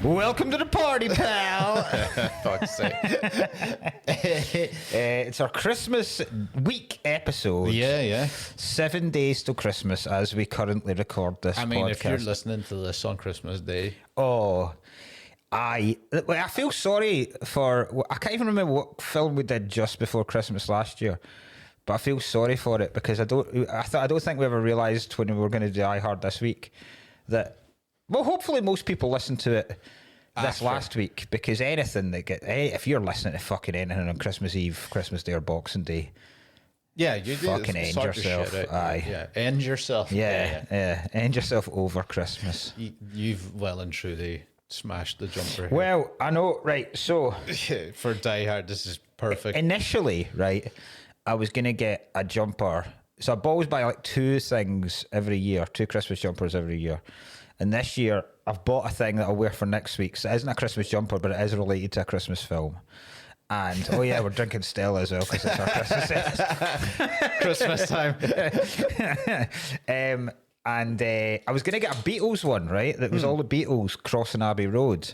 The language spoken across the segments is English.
Welcome to the party, pal. Fuck's sake. It's our Christmas week episode. Yeah. 7 days till Christmas as we currently record this I mean, podcast. if you're listening to this on Christmas Day. I feel sorry for... I can't even remember what film we did just before Christmas last year, but I feel sorry for it because I don't think we ever realised when we were going to do I Heard this week that... Well, hopefully most people listen to it this last week, because anything that if you're listening to fucking anything on Christmas Eve, Christmas Day or Boxing Day, yeah, you do fucking end yourself. End yourself. Yeah, end yourself over Christmas. You've well and truly smashed the jumper. Well, I know, right? So for Die Hard, this is perfect. Initially, right, I was gonna get a jumper. So I always buy like two things every year, two Christmas jumpers every year. And this year, I've bought a thing that I'll wear for next week. So it isn't a Christmas jumper, but it is related to a Christmas film. And, oh yeah, we're drinking Stella as well, because it's our Christmas. Christmas time. I was going to get a Beatles one, right? That was all the Beatles crossing Abbey Road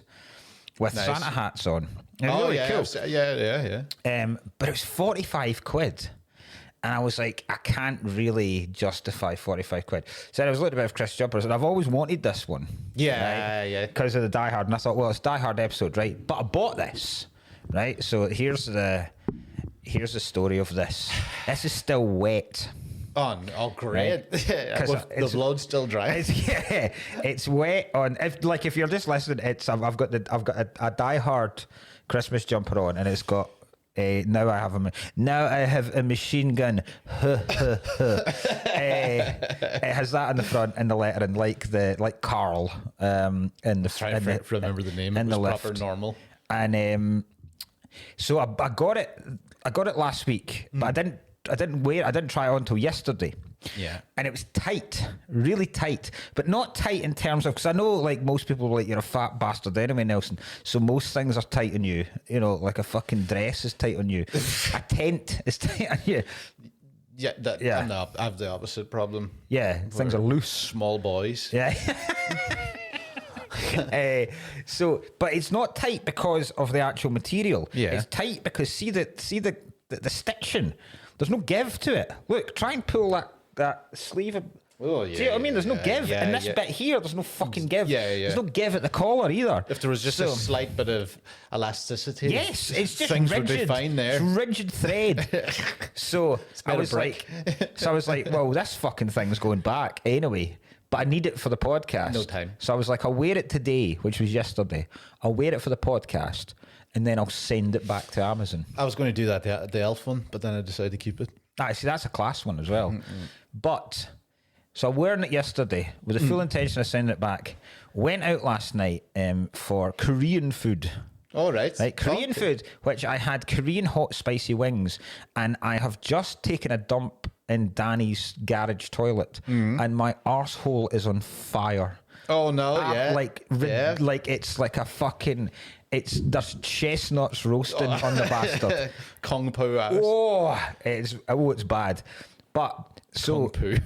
with Nice. Santa hats on. It was really cool. Yeah. But it was 45 quid. And I was like, I can't really justify 45 quid. So I was looking at Chris jumpers, and I've always wanted this one. Yeah. Because of the Die Hard. And I thought, well, it's Die Hard episode, right? But I bought this, right? So here's the story of this. This is still wet. Oh, great. Right? With the blood still dry. It's wet on. If you're just listening, I've got a Die Hard Christmas jumper on, and it's got. Now I have a machine gun. It has that on the front and the lettering, like Carl. In the remember the name. In it the was lift. proper normal. And so I got it. I got it last week, but I didn't wear it. I didn't try it on until yesterday. Yeah. And it was tight, really tight, but not tight in terms of, because I know like most people are like, you're a fat bastard anyway, Nelson. So most things are tight on you. You know, like a fucking dress is tight on you. A tent is tight on you. Yeah. I have the opposite problem. Yeah. Things are loose. Small boys. Yeah. But it's not tight because of the actual material. Yeah. It's tight because see the stitching. There's no give to it. Look, try and pull that sleeve. Oh, yeah. See what I mean? There's no give. Yeah, and this bit here, there's no fucking give. Yeah. There's no give at the collar either. If there was just a slight bit of elasticity. Yes, it's just things rigid. would be fine there. It's rigid thread. So I was like, well, this fucking thing's going back anyway. But I need it for the podcast. No time. So I was like, I'll wear it today, which was yesterday. I'll wear it for the podcast, and then I'll send it back to Amazon. I was going to do that, the elf one, but then I decided to keep it. See, that's a class one as well. But, so I'm wearing it yesterday with the full intention of sending it back. Went out last night for Korean food. All right. Korean food, which I had Korean hot spicy wings, and I have just taken a dump in Danny's garage toilet, and my arsehole is on fire. Oh no! Like it's like a fucking. There's chestnuts roasting on the bastard. Kung Pao ass. It's bad. But so Kung Pao.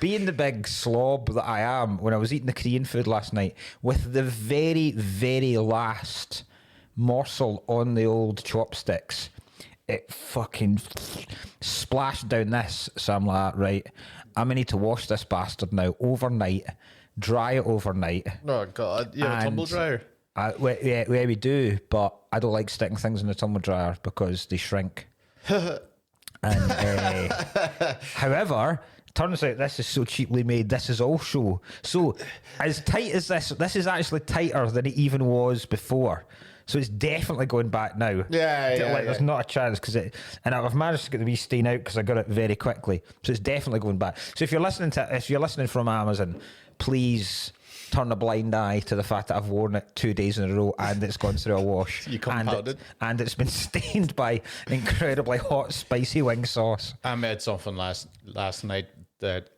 being the big slob that I am, when I was eating the Korean food last night, with the very, very last morsel on the old chopsticks, it fucking splashed down this. So I'm like, right, I'm gonna need to wash this bastard now overnight, dry it overnight. Oh God, you have a tumble dryer? Yeah, we do, but I don't like sticking things in the tumble dryer because they shrink. And however, turns out this is so cheaply made. This is also so as tight as this. This is actually tighter than it even was before. So it's definitely going back now. There's not a chance and I've managed to get the wee stain out because I got it very quickly. So it's definitely going back. So if you're listening from Amazon, please turn a blind eye to the fact that I've worn it 2 days in a row and it's gone through a wash. You compounded. And it's been stained by incredibly hot, spicy wing sauce. I made something last night that...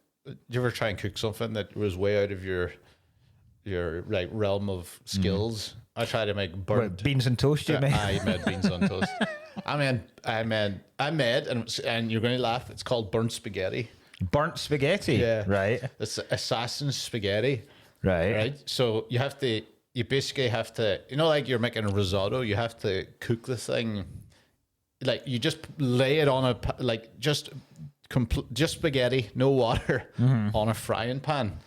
You ever try and cook something that was way out of your like realm of skills? I tried to make burnt... Beans and toast, you mean? I made beans on toast. I made, and you're going to laugh, it's called burnt spaghetti. Burnt spaghetti? Yeah. Right. It's assassin spaghetti. Right. Right. So you basically have to, like you're making a risotto, you have to cook the thing. Like you just lay it on just spaghetti, no water, on a frying pan,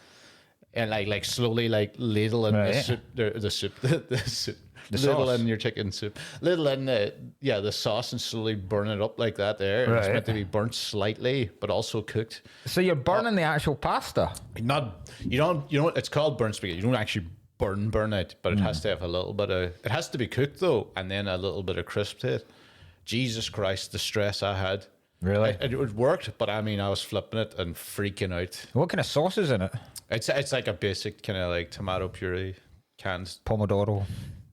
and like slowly ladle in Right. the soup, the soup, The ladle sauce. in your chicken soup, ladle in the sauce, and slowly burn it up like that. And it's Right. meant to be burnt slightly, but also cooked. So you're burning the actual pasta. You don't. It's called burnt spaghetti. You don't actually burn it, but it has to have a little bit of. It has to be cooked though, and then a little bit of crisp to it. Jesus Christ, the stress I had. Really? It worked, but I mean, I was flipping it and freaking out. What kind of sauce is in it? It's like a basic kind of like tomato puree, canned. Pomodoro.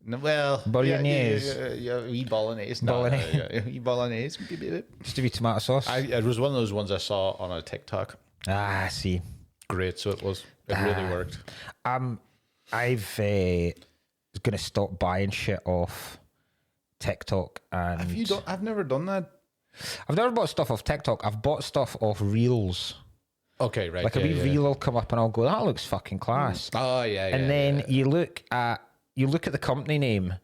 No, well, Bolognese. yeah, wee bolognese. Bolognese. No, wee bolognese. Just a wee tomato sauce. It was one of those ones I saw on a TikTok. I see. Great, so it was. It really worked. I've going to stop buying shit off TikTok, and Have you done? I've never done that. I've never bought stuff off TikTok. I've bought stuff off Reels. Okay, right. Like a wee reel will come up, and I'll go, "That looks fucking class." Oh yeah, And then you look at the company name,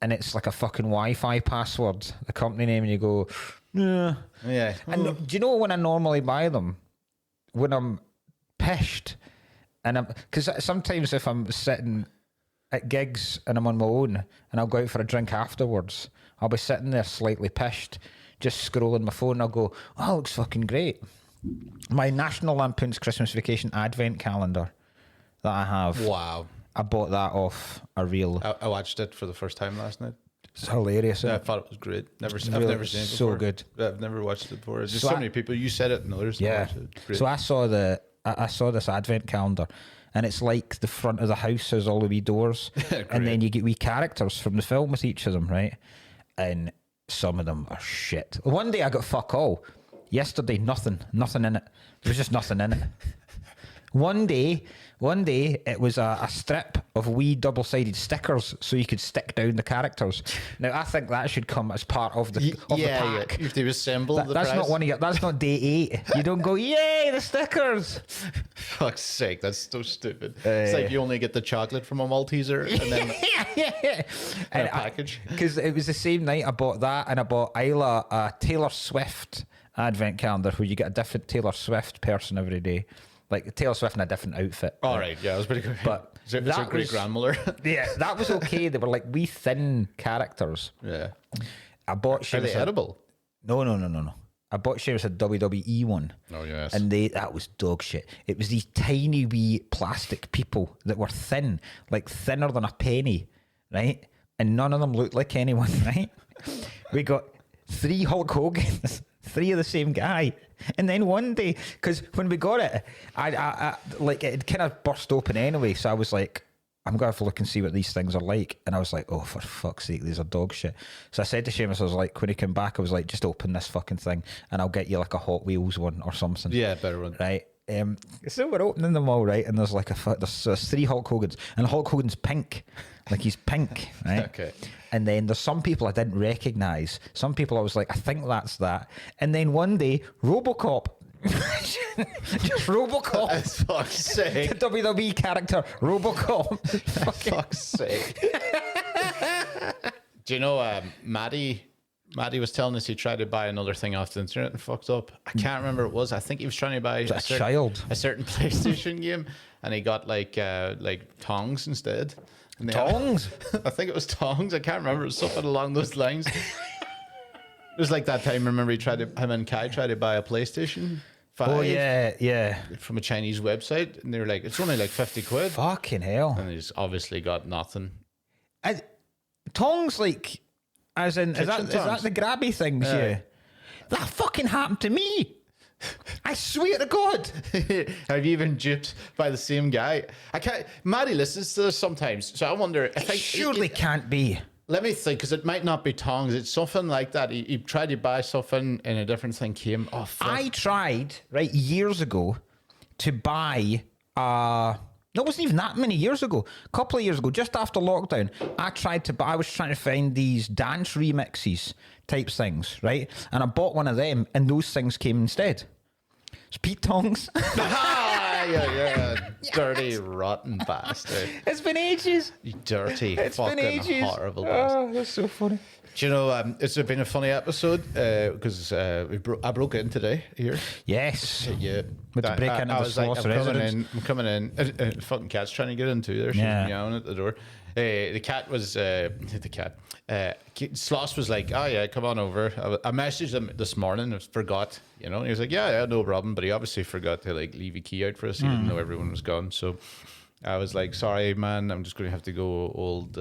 and it's like a fucking Wi-Fi password. The company name, and you go, "Yeah." yeah. And do you know when I normally buy them? When I'm pissed, and because sometimes if I'm sitting at gigs and I'm on my own and I'll go out for a drink afterwards, I'll be sitting there slightly pissed, just scrolling my phone. I'll go, "Oh, that looks fucking great." My National Lampoon's Christmas Vacation advent calendar that I have. Wow. I bought that off a reel. I watched it for the first time last night. It's hilarious. Yeah, I thought it was great. I've really never seen it so before. good. I've never watched it before. There's So so many people. You said it and others. Yeah. Watched it. Great. So I saw this advent calendar, and it's like the front of the house has all the wee doors, and then you get wee characters from the film with each of them, right? And some of them are shit. One day I got fuck all. Yesterday, nothing in it. There was just nothing in it. One day it was a strip of wee double-sided stickers so you could stick down the characters. Now I think that should come as part of the pack. Yeah. You have to assemble the That's prize. not one of your. That's not day 8. You don't go, "Yay, the stickers!" Fuck's sake, that's so stupid. It's like you only get the chocolate from a Malteser and then a package. Because it was the same night I bought that, and I bought Isla a Taylor Swift advent calendar where you get a different Taylor Swift person every day, like Taylor Swift in a different outfit. All right, yeah, it was pretty good. But it's a that great was- grandmother. Yeah, that was okay. They were like wee thin characters. Yeah. I bought Are Seamus they edible? No. I bought Seamus a WWE one. Oh yes. And that was dog shit. It was these tiny wee plastic people that were thin, like thinner than a penny, right? And none of them looked like anyone, right? We got 3 Hulk Hogans, 3 of the same guy. And then one day, because when we got it, I like it kind of burst open anyway. So I was like, I'm going to have to look and see what these things are like. And I was like, oh, for fuck's sake, these are dog shit. So I said to Seamus, I was like, when he came back, I was like, just open this fucking thing and I'll get you like a Hot Wheels one or something. Yeah, better one. Right. So we're opening them all, right? And there's like there's 3 Hulk Hogans, and Hulk Hogan's pink. Like he's pink, right? Okay. And then there's some people I didn't recognise. Some people I was like, I think that's that. And then one day, RoboCop. Just RoboCop. Fuck's sake. The WWE character, RoboCop. Fuck's sake. Do you know Maddie was telling us he tried to buy another thing off the internet and fucked up. I can't remember what it was. I think he was trying to buy a child. a certain PlayStation game, and he got like tongs instead. And Tongs? I think it was tongs. I can't remember. It was something along those lines. It was like that time. Remember, him and Kai tried to buy a PlayStation 5. Oh yeah. From a Chinese website, and they were like, "It's only like 50 quid," Fucking hell. and he's obviously got nothing. Tongs, like, as in, is that tongs. the grabby things? Yeah. That fucking happened to me. I swear to God. Have you been duped by the same guy? I can't. Maddie listens to this sometimes, so I wonder. I think Surely can't be. Let me think, because it might not be tongs. It's something like that. He tried to buy something, and a different thing came. Oh, fuck. I tried, right, years ago to buy, no, it wasn't even that many years ago. A couple of years ago, just after lockdown, I was trying to find these dance remixes type things, right? And I bought one of them, and those things came instead. It's Pete Tongs. You're a dirty, rotten bastard. It's been ages. You dirty, It's been fucking ages. horrible bastard. Oh, that's so funny. Do you know, it's been a funny episode because I broke in today here. Yes. Yeah. With the break into the Sloss residence. I'm coming in. Fucking cat's trying to get in too there. She's meowing at the door. The cat was, Sloss was like, oh yeah, come on over. I messaged him this morning. I forgot, you know. He was like, yeah, no problem. But he obviously forgot to like leave a key out for us. He didn't know everyone was gone. So I was like, sorry, man. I'm just going to have to go old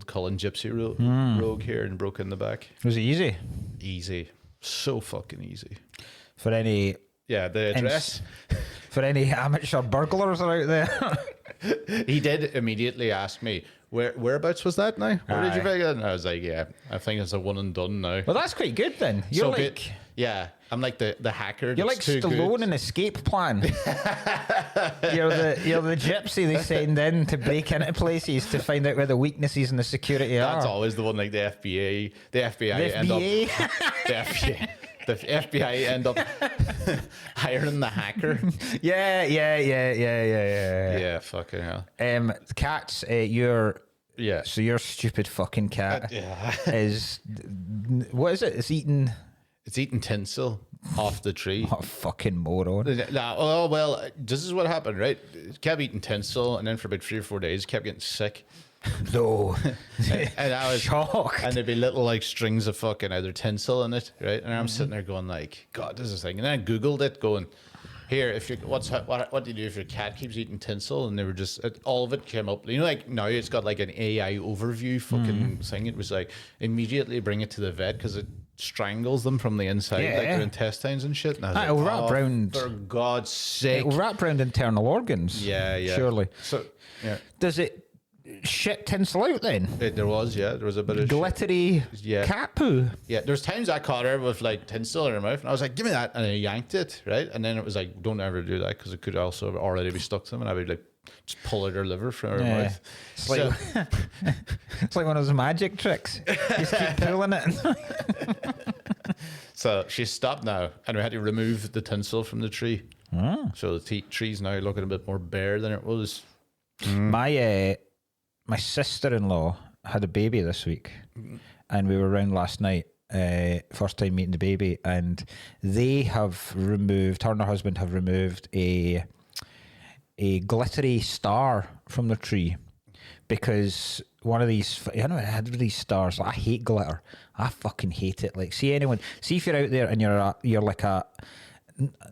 Cullen gypsy rogue here and broke in the back. Was it easy? Easy. So fucking easy. For any... Yeah, the address. For any amateur burglars out there. He did immediately ask me, whereabouts was that now? Where did you pick it? And I was like, yeah, I think it's a one and done now. Well, that's quite good then. You're So like... yeah, I'm like the hacker. You're like that's too Stallone good. in Escape Plan. you're the gypsy they send in to break into places to find out where the weaknesses in the security That's are. always the one like the FBI. The FBI end FBI? up. The FBI. The FBI end up hiring the hacker. Yeah. Yeah, fucking hell. Cats, your Yeah. so your stupid fucking cat Yeah. is what is it? It's eating. It's eating tinsel off the tree. What a fucking moron! Oh, well, this is what happened, right? It kept eating tinsel, and then for about 3 or 4 days, kept getting sick. No, And I was shocked. And there'd be little like strings of fucking either tinsel in it, right? And I'm sitting there going like, God, this is a thing. And then I Googled it, going, here, if you what do you do if your cat keeps eating tinsel? And they were just all of it came up. You know, like now it's got like an AI overview fucking thing. It was like immediately bring it to the vet because it strangles them from the inside, like their intestines and shit. And I was It'll like, wrap round. for God's sake. It'll wrap round internal organs. Yeah. Surely. So yeah, Does it shit tinsel out then? there was a bit of Glittery Yeah. cat poo. Yeah, there's times I caught her with like tinsel in her mouth, and I was like, "Give me that," and I yanked it, right? And then it was like, "Don't ever do that," because it could also already be stuck to them, and I would like just pull out her liver from her mouth. It's like, it's like one of those magic tricks. You just keep pulling it. So she stopped now, and we had to remove the tinsel from the tree. So the tree's now looking a bit more bare than it was. My sister-in-law had a baby this week, and we were around last night. First time meeting the baby, and they have removed. Her and her husband have removed a glittery star from the tree because one of these. I know it had these stars. Like, I hate glitter. I fucking hate it. Like, see if you're out there and you're like a.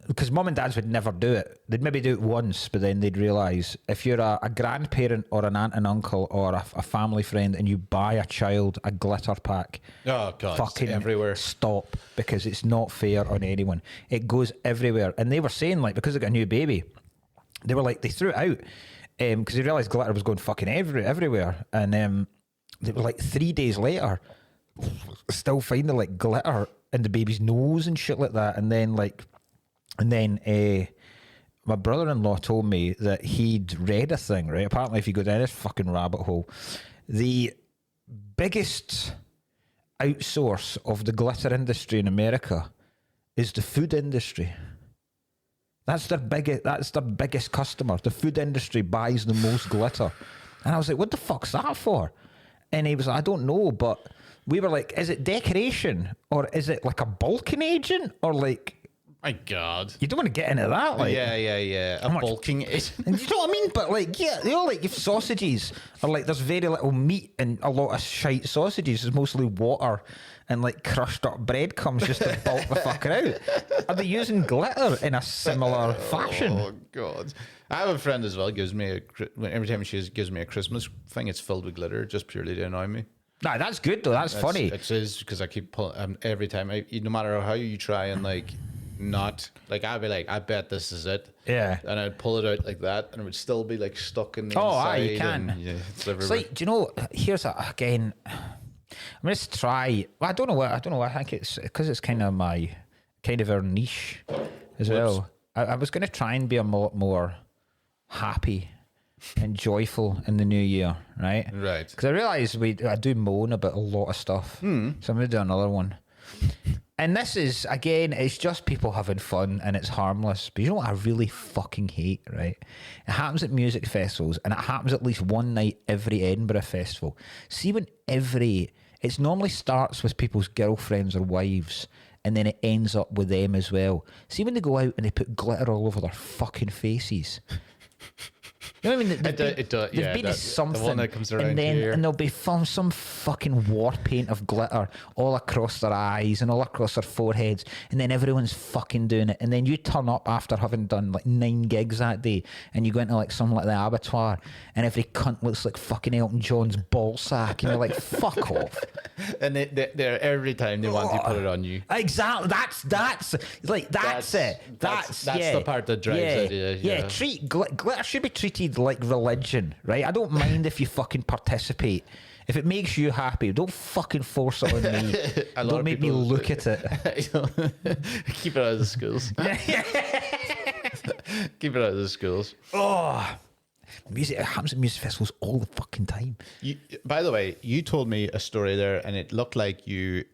Because mum and dads would never do it. They'd maybe do it once, but then they'd realise if you're a grandparent or an aunt and uncle or a family friend and you buy a child a glitter pack, Oh God, fucking it's everywhere. stop, because it's not fair on anyone. It goes everywhere. And they were saying, like, because they got a new baby, they were like, they threw it out because they realised glitter was going fucking everywhere. And they were like 3 days later, still finding like glitter in the baby's nose and shit like that. And then my brother-in-law told me that he'd read a thing, right? Apparently, if you go down this fucking rabbit hole, the biggest outsource of the glitter industry in America is the food industry. That's their biggest customer. The food industry buys the most glitter. And I was like, what the fuck's that for? And he was like, I don't know, but we were like, is it decoration? Or is it like a bulking agent? Or like... My God. You don't want to get into that, like... Yeah. A bulking agent. And you know what I mean? But like, yeah, you know, like if sausages are like, there's very little meat in a lot of shite sausages. There's mostly water and like crushed up breadcrumbs just to bulk the fucker out. Are they using glitter in a similar fashion? Oh God. I have a friend as well. Gives me every time she gives me a Christmas thing, it's filled with glitter just purely to annoy me. Nah, that's good though. That's funny. It is because I keep pulling every time. No matter how you try and like. Not like I'd be like, I bet this is it. Yeah. And I'd pull it out like that, and it would still be like stuck in the inside. You can. And, yeah, it's like, do you know? Here's again. I'm gonna try. Well, I don't know. I think it's because it's kind of our niche as well. I was gonna try and be a lot more happy and joyful in the new year, right? Right. Because I realise I do moan about a lot of stuff, so I'm gonna do another one. And this is, again, it's just people having fun and it's harmless. But you know what I really fucking hate, right? It happens at music festivals and it happens at least one night every Edinburgh festival. See when it normally starts with people's girlfriends or wives and then it ends up with them as well. See when they go out and they put glitter all over their fucking faces. You know what I mean? They've been to something, the one that comes around and then here. and there'll be some fucking war paint of glitter all across their eyes and all across their foreheads, and then everyone's fucking doing it. And then you turn up after having done like 9 gigs that day, and you go into like something like the abattoir, and every cunt looks like fucking Elton John's ball sack, and you're like, fuck off. And they're every time they want to put it on you. Exactly. That's it. That's the part that drives it. Yeah. Glitter should be treated like religion, right? I don't mind if you fucking participate. If it makes you happy, don't fucking force it on me. Don't make me look at it. Keep it out of the schools. Keep it out of the schools. Oh, music. It happens at music festivals all the fucking time. By the way, you told me a story there, and it looked like you.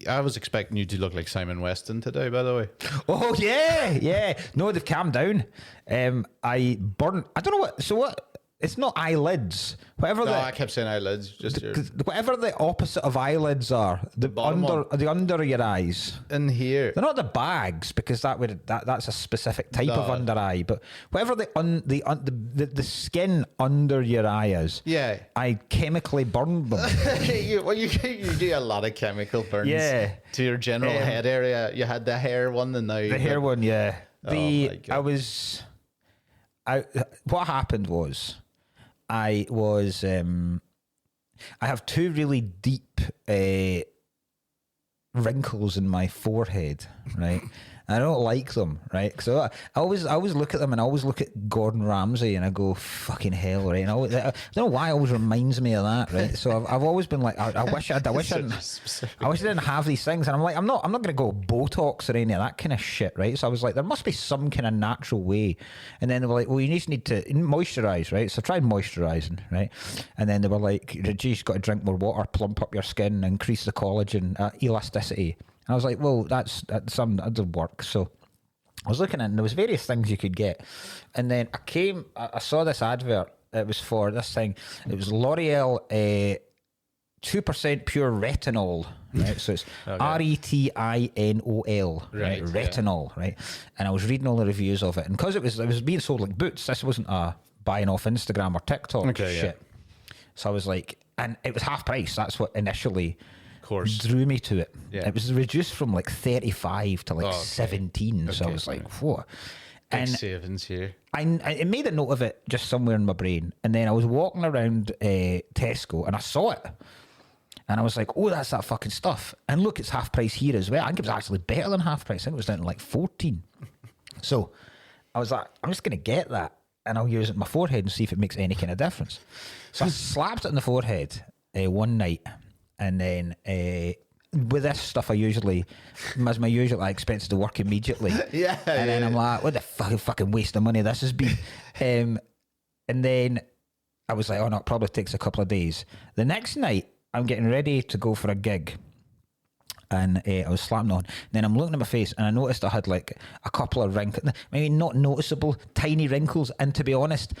I was expecting you to look like Simon Weston today. By the way. Oh yeah. No, they've calmed down. I don't know what. So what? It's not eyelids. I kept saying eyelids. Just whatever the opposite of eyelids are. The under your eyes. In here. They're not the bags, because that's a specific type of under eye. But whatever the skin under your eye is. Yeah. I chemically burned them. you do a lot of chemical burns. Yeah. To your general head area. You had the hair one, and now the hair one. Yeah. My God. What happened was, I have 2 really deep wrinkles in my forehead, right? I don't like them, right? So I always look at them, and I always look at Gordon Ramsay, and I go, fucking hell, right? And I don't know why it always reminds me of that, right? So I've always been like, I wish I didn't have these things, and I'm like, I'm not going to go Botox or any of that kind of shit, right? So I was like, there must be some kind of natural way. And then they were like, well, you just need to moisturize, right? So I tried moisturizing, right? And then they were like, you've got to drink more water, plump up your skin, increase the collagen elasticity. And I was like, well, that doesn't work. So I was looking at it, and there was various things you could get. And then I saw this advert. It was for this thing. It was L'Oreal 2% pure retinol, right? So it's Retinol, right? Retinol, right? And I was reading all the reviews of it. And because it was being sold like boots, this wasn't a buying off Instagram or TikTok shit. Yeah. So I was like, and it was half price. That's what initially drew me to it. Yeah. It was reduced from like 35 to like 17. So I was like, whoa. And savings here. I made a note of it just somewhere in my brain. And then I was walking around Tesco and I saw it. And I was like, oh, that's that fucking stuff. And look, it's half price here as well. I think it was actually better than half price. I think it was down to like 14. So I was like, I'm just going to get that, and I'll use it in my forehead and see if it makes any kind of difference. So I slapped it in the forehead one night. And then with this stuff, I expected to work immediately. And then I'm like, what the fucking waste of money this has been. And then I was like, oh no, it probably takes a couple of days. The next night, I'm getting ready to go for a gig. And I was slapping on. And then I'm looking at my face, and I noticed I had like a couple of wrinkles. Maybe not noticeable, tiny wrinkles. And to be honest,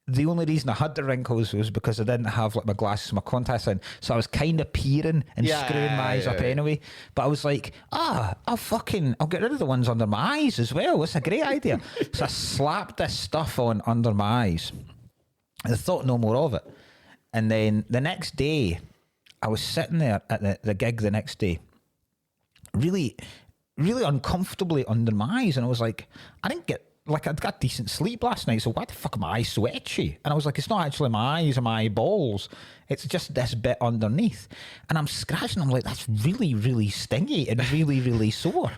the only reason I had the wrinkles was because I didn't have like my glasses, my contacts in, so I was kind of peering and screwing my eyes up anyway. But I was like, I'll get rid of the ones under my eyes as well. It's a great idea. So I slapped this stuff on under my eyes. I thought no more of it. And then the next day, I was sitting there at the gig the next day, really, really uncomfortably under my eyes, and I was like, I'd got decent sleep last night, so why the fuck are my eyes so itchy? And I was like, it's not actually my eyes or my eyeballs, it's just this bit underneath. And I'm scratching, I'm like, that's really, really stingy and really, really sore.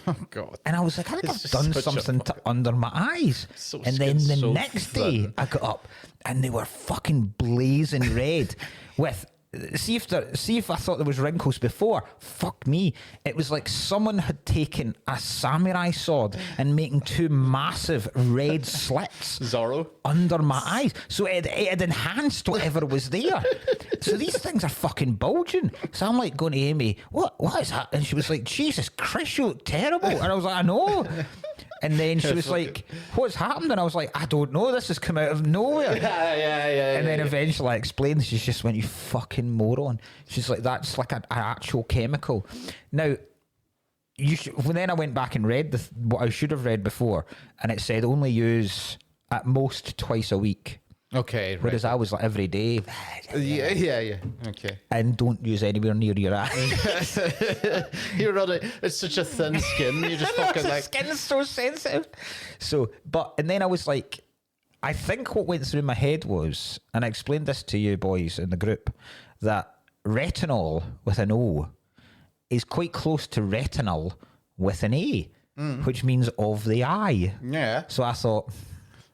Oh God. And I was like, I think I've done something under my eyes. And then the next day I got up and they were fucking blazing red with see if I thought there was wrinkles before. Fuck me. It was like someone had taken a samurai sword and making two massive red slits Zorro under my eyes. So it had enhanced whatever was there. So these things are fucking bulging. So I'm like going to Amy, what is that? And she was like, Jesus Christ, you look terrible. And I was like, I know. And then she was like, what's happened? And I was like, I don't know. This has come out of nowhere. yeah. And then eventually I explained. She just went, you fucking moron. She's like, that's like an actual chemical. Now, then I went back and read what I should have read before. And it said only use at most twice a week. Okay. Right. Whereas I was like every day. Yeah. Okay. And don't use anywhere near your eyes. You're on it. It's such a thin skin. You just fucking The like. skin's so sensitive. So, and then I was like, I think what went through my head was, and I explained this to you boys in the group, that retinol with an O is quite close to retinal with an A, which means of the eye. Yeah. So I thought,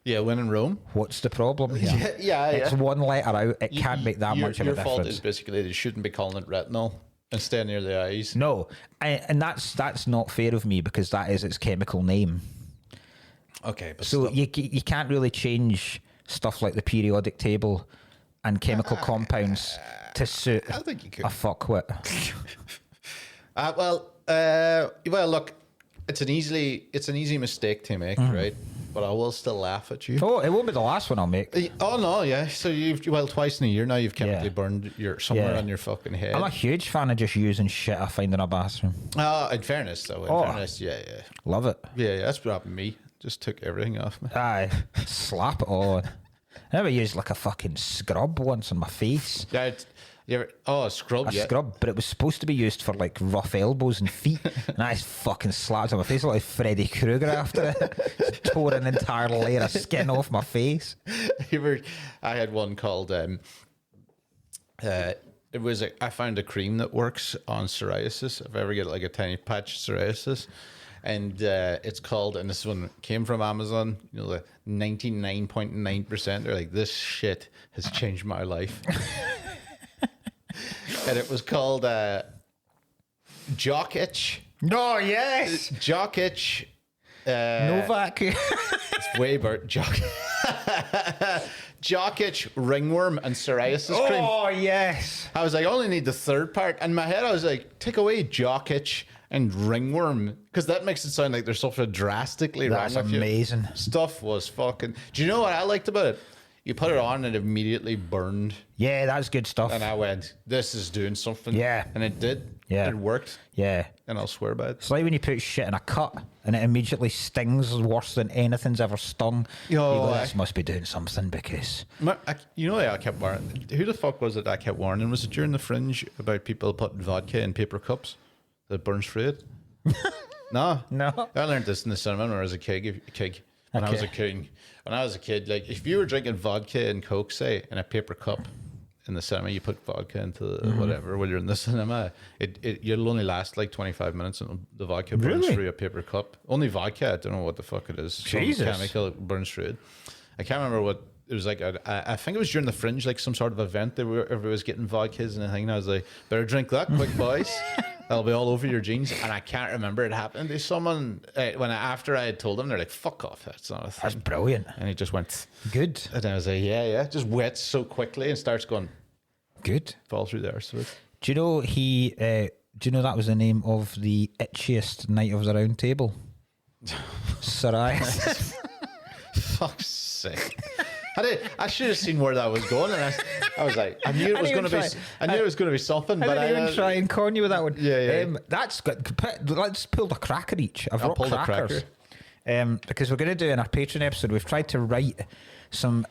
Yeah, when in Rome. what's the problem here? Yeah. It's one letter out. It can't make that much of a Your fault difference. is basically they shouldn't be calling it retinol and stay near the eyes. No, and that's not fair of me because that is its chemical name. Okay, but So you can't really change stuff like the periodic table and chemical compounds to suit I think you could. a fuckwit. Well, look, it's an easy mistake to make, right? But I will still laugh at you. Oh, it won't be the last one I'll make. Oh no, yeah. So twice in a year now you've chemically Yeah. burned somewhere Yeah. on your fucking head. I'm a huge fan of just using shit I find in a bathroom. In fairness, though, yeah. Love it. Yeah, that's what happened to me. Just took everything off me. Aye, slap it on. I never used like a fucking scrub once on my face. Yeah, a scrub, A scrub, but it was supposed to be used for like rough elbows and feet, and I just fucking slapped it on my face like Freddy Krueger after it. Just tore an entire layer of skin off my face. I had one called it was I found a cream that works on psoriasis. If I ever get like a tiny patch of psoriasis, and it's called, and this one came from Amazon. You know, the 99.9%. They're like, this shit has changed my life. And it was called Jock Itch. No, yes, Jock Itch. Novak. It's way better. Jock Itch, ringworm, and psoriasis cream. Oh yes. I was like, I only need the third part. In my head, I was like, take away jock itch and ringworm, because that makes it sound like there's something drastically That's wrong with amazing. you. Stuff was fucking. Do you know what I liked about it? You put it on and it immediately burned, Yeah, that's good stuff. and I went, "This is doing something." Yeah. and it did. Yeah. it worked, Yeah. and I'll swear by it. It's like when you put shit in a cut and it immediately stings worse than anything's ever stung. You go, aye. this must be doing something because... You know, I kept warning. Who the fuck was it I kept warning? Was it during the Fringe about people putting vodka in paper cups that burns through it? No. I learned this in the cinema when I was a kid. When I was a king. When I was a kid, like if you were drinking vodka and Coke, say, in a paper cup in the cinema, you put vodka into whatever while you're in the cinema, you'll only last like 25 minutes and the vodka burns through a paper cup. Only vodka, I don't know what the fuck it is. Jesus. Some chemical burns through it. I can't remember what it was like. I think it was during the Fringe, like some sort of event. Everybody was getting vodkas and everything. And I was like, better drink that quick, boys. That'll be all over your jeans. And I can't remember it happened to someone after I had told them. They're like, fuck off, that's not a thing. That's brilliant. And he just went, Good. and I was like, yeah, just wets so quickly and starts going, Good. fall through there. So Do you know do you know that was the name of the itchiest Knight of the Round Table? Psoriasis. fuck's sake. I should have seen where that was going, and I was like, I knew it was going to be. I knew it was going to be something, I but didn't even try and con you with that one. Yeah. That's good. Let's pull the cracker each. I've brought pull the crackers. Because we're going to do in our Patreon episode, we've tried to write some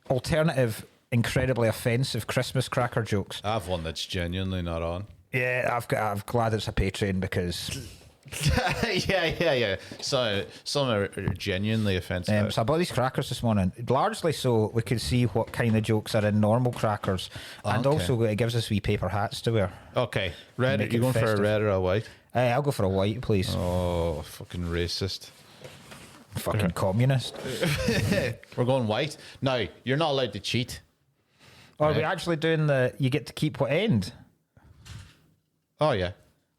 alternative, incredibly offensive Christmas cracker jokes. I have one that's genuinely not on. Yeah, I'm glad it's a Patreon because yeah. So some are genuinely offensive. so I bought these crackers this morning, largely so we could see what kind of jokes are in normal crackers, and Okay. also it gives us wee paper hats to wear. Okay, red. Are Make you it going for a festive. red or a white? I'll go for a white, please. Oh, fucking racist. Fucking communist. We're going white. No, you're not allowed to cheat. Or are we Right. actually doing the you get to keep what end? Oh yeah,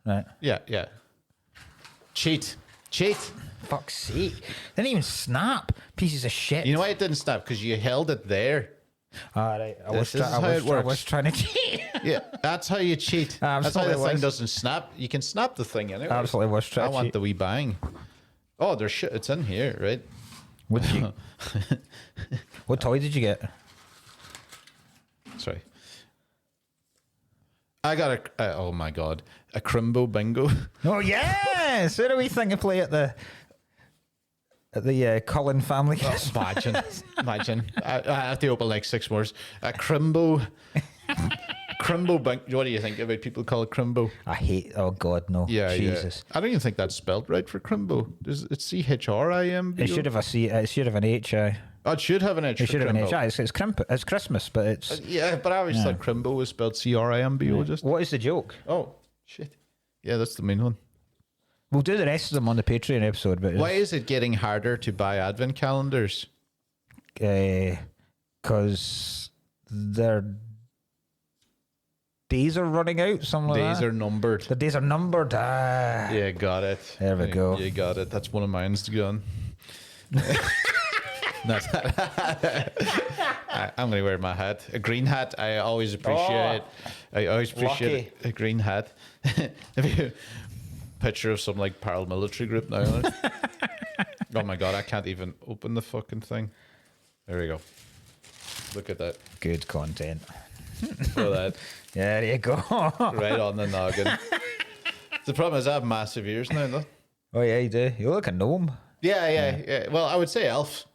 Right. yeah. Cheat. Fuck's sake. Didn't even snap. Pieces of shit. You know why it didn't snap? Because you held it there. All right. This is how it I works. was trying to cheat. Yeah, that's how you cheat. That's how Absolutely the thing was. doesn't snap. You can snap the thing anyway. Absolutely was trying I to want cheat. the wee bang. Oh, there's shit. It's in here, right? What did you? What toy did you get? Sorry. I got oh my god, a Crimbo bingo. Oh yes! Where do we think to play at the Cullen family? Imagine. I have to open like 6 more. A Crimbo bingo. What do you think about people call it Crimbo? I hate. Oh God, no! Yeah, Jesus. Yeah. I don't even think that's spelled right for Crimbo. It's CHRIMBO. It should have a C. It should have an H. Oh, it should have an H. It for should have an Crimbo. H. It's Christmas, but it's. Yeah, but I always thought Crimbo was spelled CRIMBO. Just What is the joke? oh shit. Yeah, that's the main one. We'll do the rest of them on the Patreon episode, but Why is it getting harder to buy advent calendars? because their days are running out. Something like Days that. are numbered. The days are numbered. Yeah, got it. There we go. You got it. That's one of mine's gone. That's I'm going to wear my hat. A green hat. I always appreciate. I always appreciate a green hat. Have you picture of some like paramilitary group now on it? Oh my god, I can't even open the fucking thing. There we go. Look at that. Good content. Look at that. There you go. Right on the noggin. The problem is I have massive ears now, though. Oh yeah, you do. You look like a gnome. Yeah. Well, I would say elf.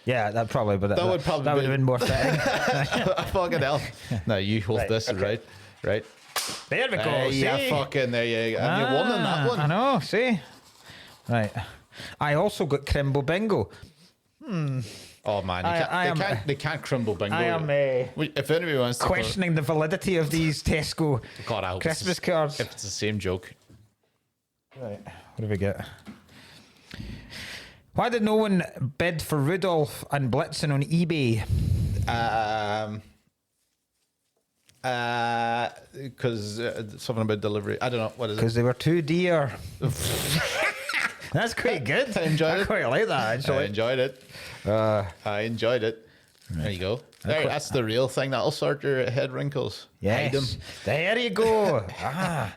Yeah, that probably, but That would probably that would be- have been more fitting. A fucking elf. No, you hold Right, this, okay. right? There we go. Yeah, see? fucking there you go. And you won on that I one. know. See, right. I also got Crimbo Bingo. Oh man, they can't crumble bingo. I am If anybody wants to questioning the validity of these Tesco God, I hope Christmas it's cards. if it's the same joke. Right. What do we get? Why did no one bid for Rudolph and Blitzen on eBay? Because something about delivery. I don't know what is it. Because they were too dear. That's quite good. I enjoyed it. quite like that, I actually. enjoyed it. I enjoyed it. There you go. There, that's the real thing. That'll sort your head wrinkles. Hide 'em. Yes. There you go.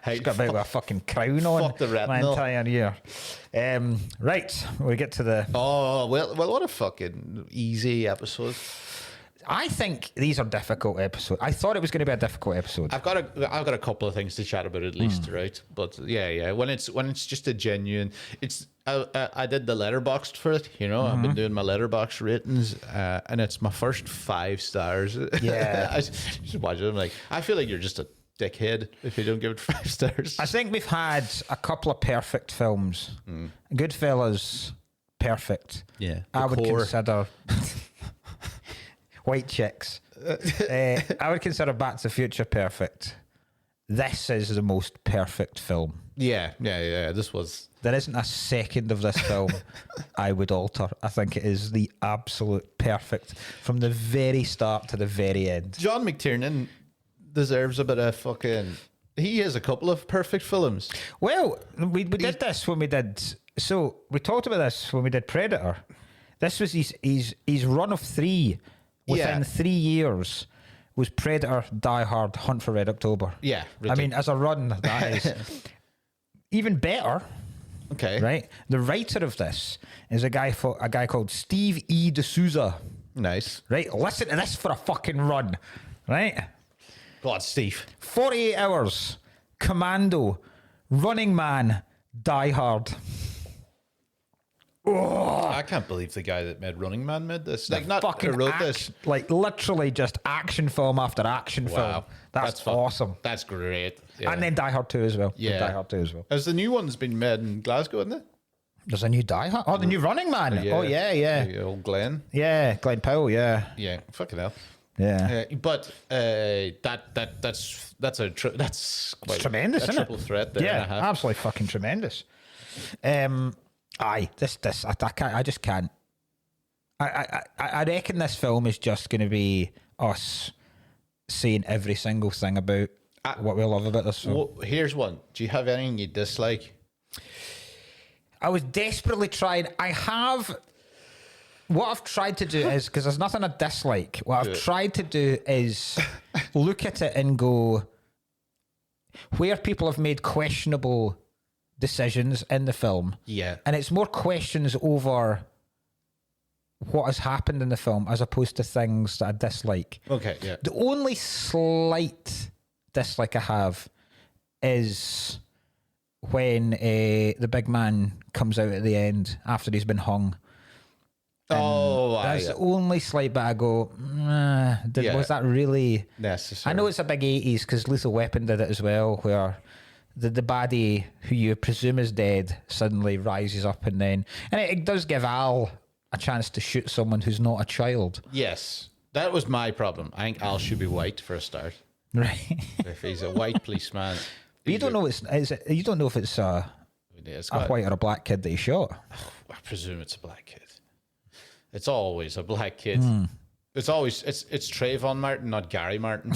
He's got about a fucking crown on fuck the my retinal. entire year. Right. We get to the... Oh well, what a fucking easy episode. I think these are difficult episodes. I thought it was going to be a difficult episode. I've got a couple of things to chat about at least, right? But yeah. When it's just a genuine, it's I did the letterboxed for it. You know, I've been doing my letterbox ratings, and it's my first 5 stars. Yeah. I just watch it. I'm like, I feel like you're just a dickhead if you don't give it 5 stars. I think we've had a couple of perfect films. Goodfellas, perfect. Yeah, I The would Core. consider White Chicks. I would consider Back to the Future perfect. This is the most perfect film. Yeah. This was. There isn't a second of this film I would alter. I think it is the absolute perfect from the very start to the very end. John McTiernan deserves a bit of fucking. He has a couple of perfect films. Well, we did this when we did. So we talked about this when we did Predator. This was his run of 3 within Yeah. 3 years was Predator, Die Hard, Hunt for Red October. Yeah, I mean, as a run, that is even better. Okay. Right, the writer of this is a guy called Steve E. D'Souza. Nice. Right, listen to this for a fucking run. Right, God, Steve. 48 Hours, Commando, Running Man, Die Hard. I can't believe the guy that made Running Man made this. Like, not Fucking wrote this. like literally just action film after action film. Wow, That's awesome. That's great. Yeah. And then Die Hard 2 as well. Yeah. Die Hard 2 as well. Has the new one's been made in Glasgow, isn't it? There's a new Die Hard. Oh, the new Running Man. Oh yeah. The old Glenn. Yeah, Glenn Powell. Yeah, Yeah, fucking hell. yeah. But that's quite Tremendous, a isn't triple it? threat there. Yeah, and a half. absolutely fucking tremendous. Aye, this I can't. I just can't. I reckon this film is just going to be us saying every single thing about what we love about this film. Well, here's one. Do you have anything you dislike? I was desperately trying. What I've tried to do is, because there's nothing I dislike, what I've tried to do is look at it and go, where people have made questionable decisions in the film. Yeah. And it's more questions over what has happened in the film as opposed to things that I dislike. Okay, yeah. The only slight dislike I have is when the big man comes out at the end after he's been hung. That's the only slight bit I go, was that really necessary? I know it's a big 80s because Lethal Weapon did it as well, where the baddie who you presume is dead suddenly rises up and it does give Al a chance to shoot someone who's not a child. Yes. That was my problem. I think Al should be white for a start. Right. If he's a white policeman. But you don't know you don't know if it's a white or a black kid that he shot. I presume it's a black kid. It's always a black kid. It's Trayvon Martin, not Gary Martin.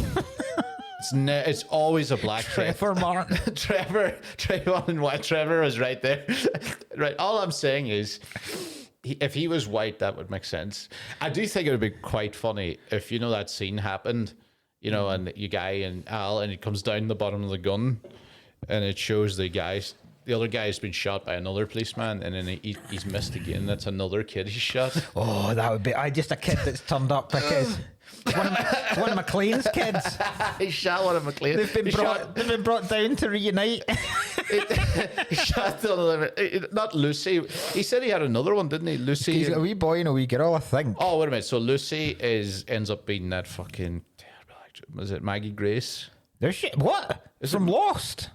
It's always a black kid. Trevor Martin. Trayvon and white. Trevor is right there. Right. All I'm saying is, if he was white, that would make sense. I do think it would be quite funny if, that scene happened, and you guy and Al, and he comes down the bottom of the gun, and it shows the other guy's been shot by another policeman, and then he's missed again. That's another kid he's shot. Oh, that would be just a kid that's turned up because one of McLean's kids. He shot one of McLean. They've been brought down to reunite. He shot not Lucy. He said he had another one, didn't he? Lucy. He's a wee boy and a wee girl, I think. Oh, wait a minute. So Lucy ends up being that fucking. Was it Maggie Grace? There's shit. What? Is from Lost?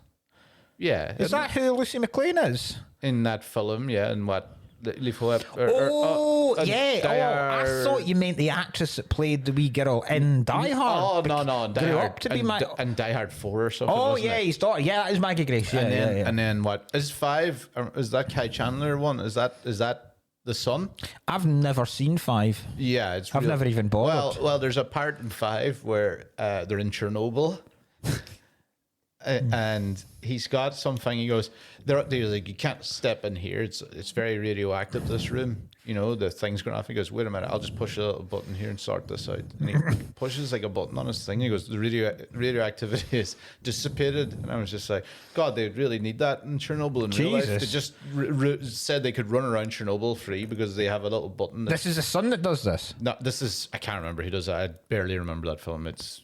Yeah. Is that who Lucy McLean is? In that film, yeah. And what? Yeah. I thought you meant the actress that played the wee girl in Die Hard. Oh, no. Grew up to be and Die Hard 4 or something. Oh, yeah, his daughter. Yeah, that is Maggie Grace. Yeah, and then what? Is 5? Is that Kai Chandler one? Is that the son? I've never seen 5. Yeah, I've never even bothered. Well, there's a part in 5 where they're in Chernobyl. And he's got something. He goes, they're like, you can't step in here. It's very radioactive, this room. The thing's going off. He goes, wait a minute, I'll just push a little button here and sort this out. And he pushes like a button on his thing. He goes, the radioactivity is dissipated. And I was just like, God, they really need that in Chernobyl in real life. They just said they could run around Chernobyl free because they have a little button. This is the son that does this? No, I can't remember who does that. I barely remember that film. It's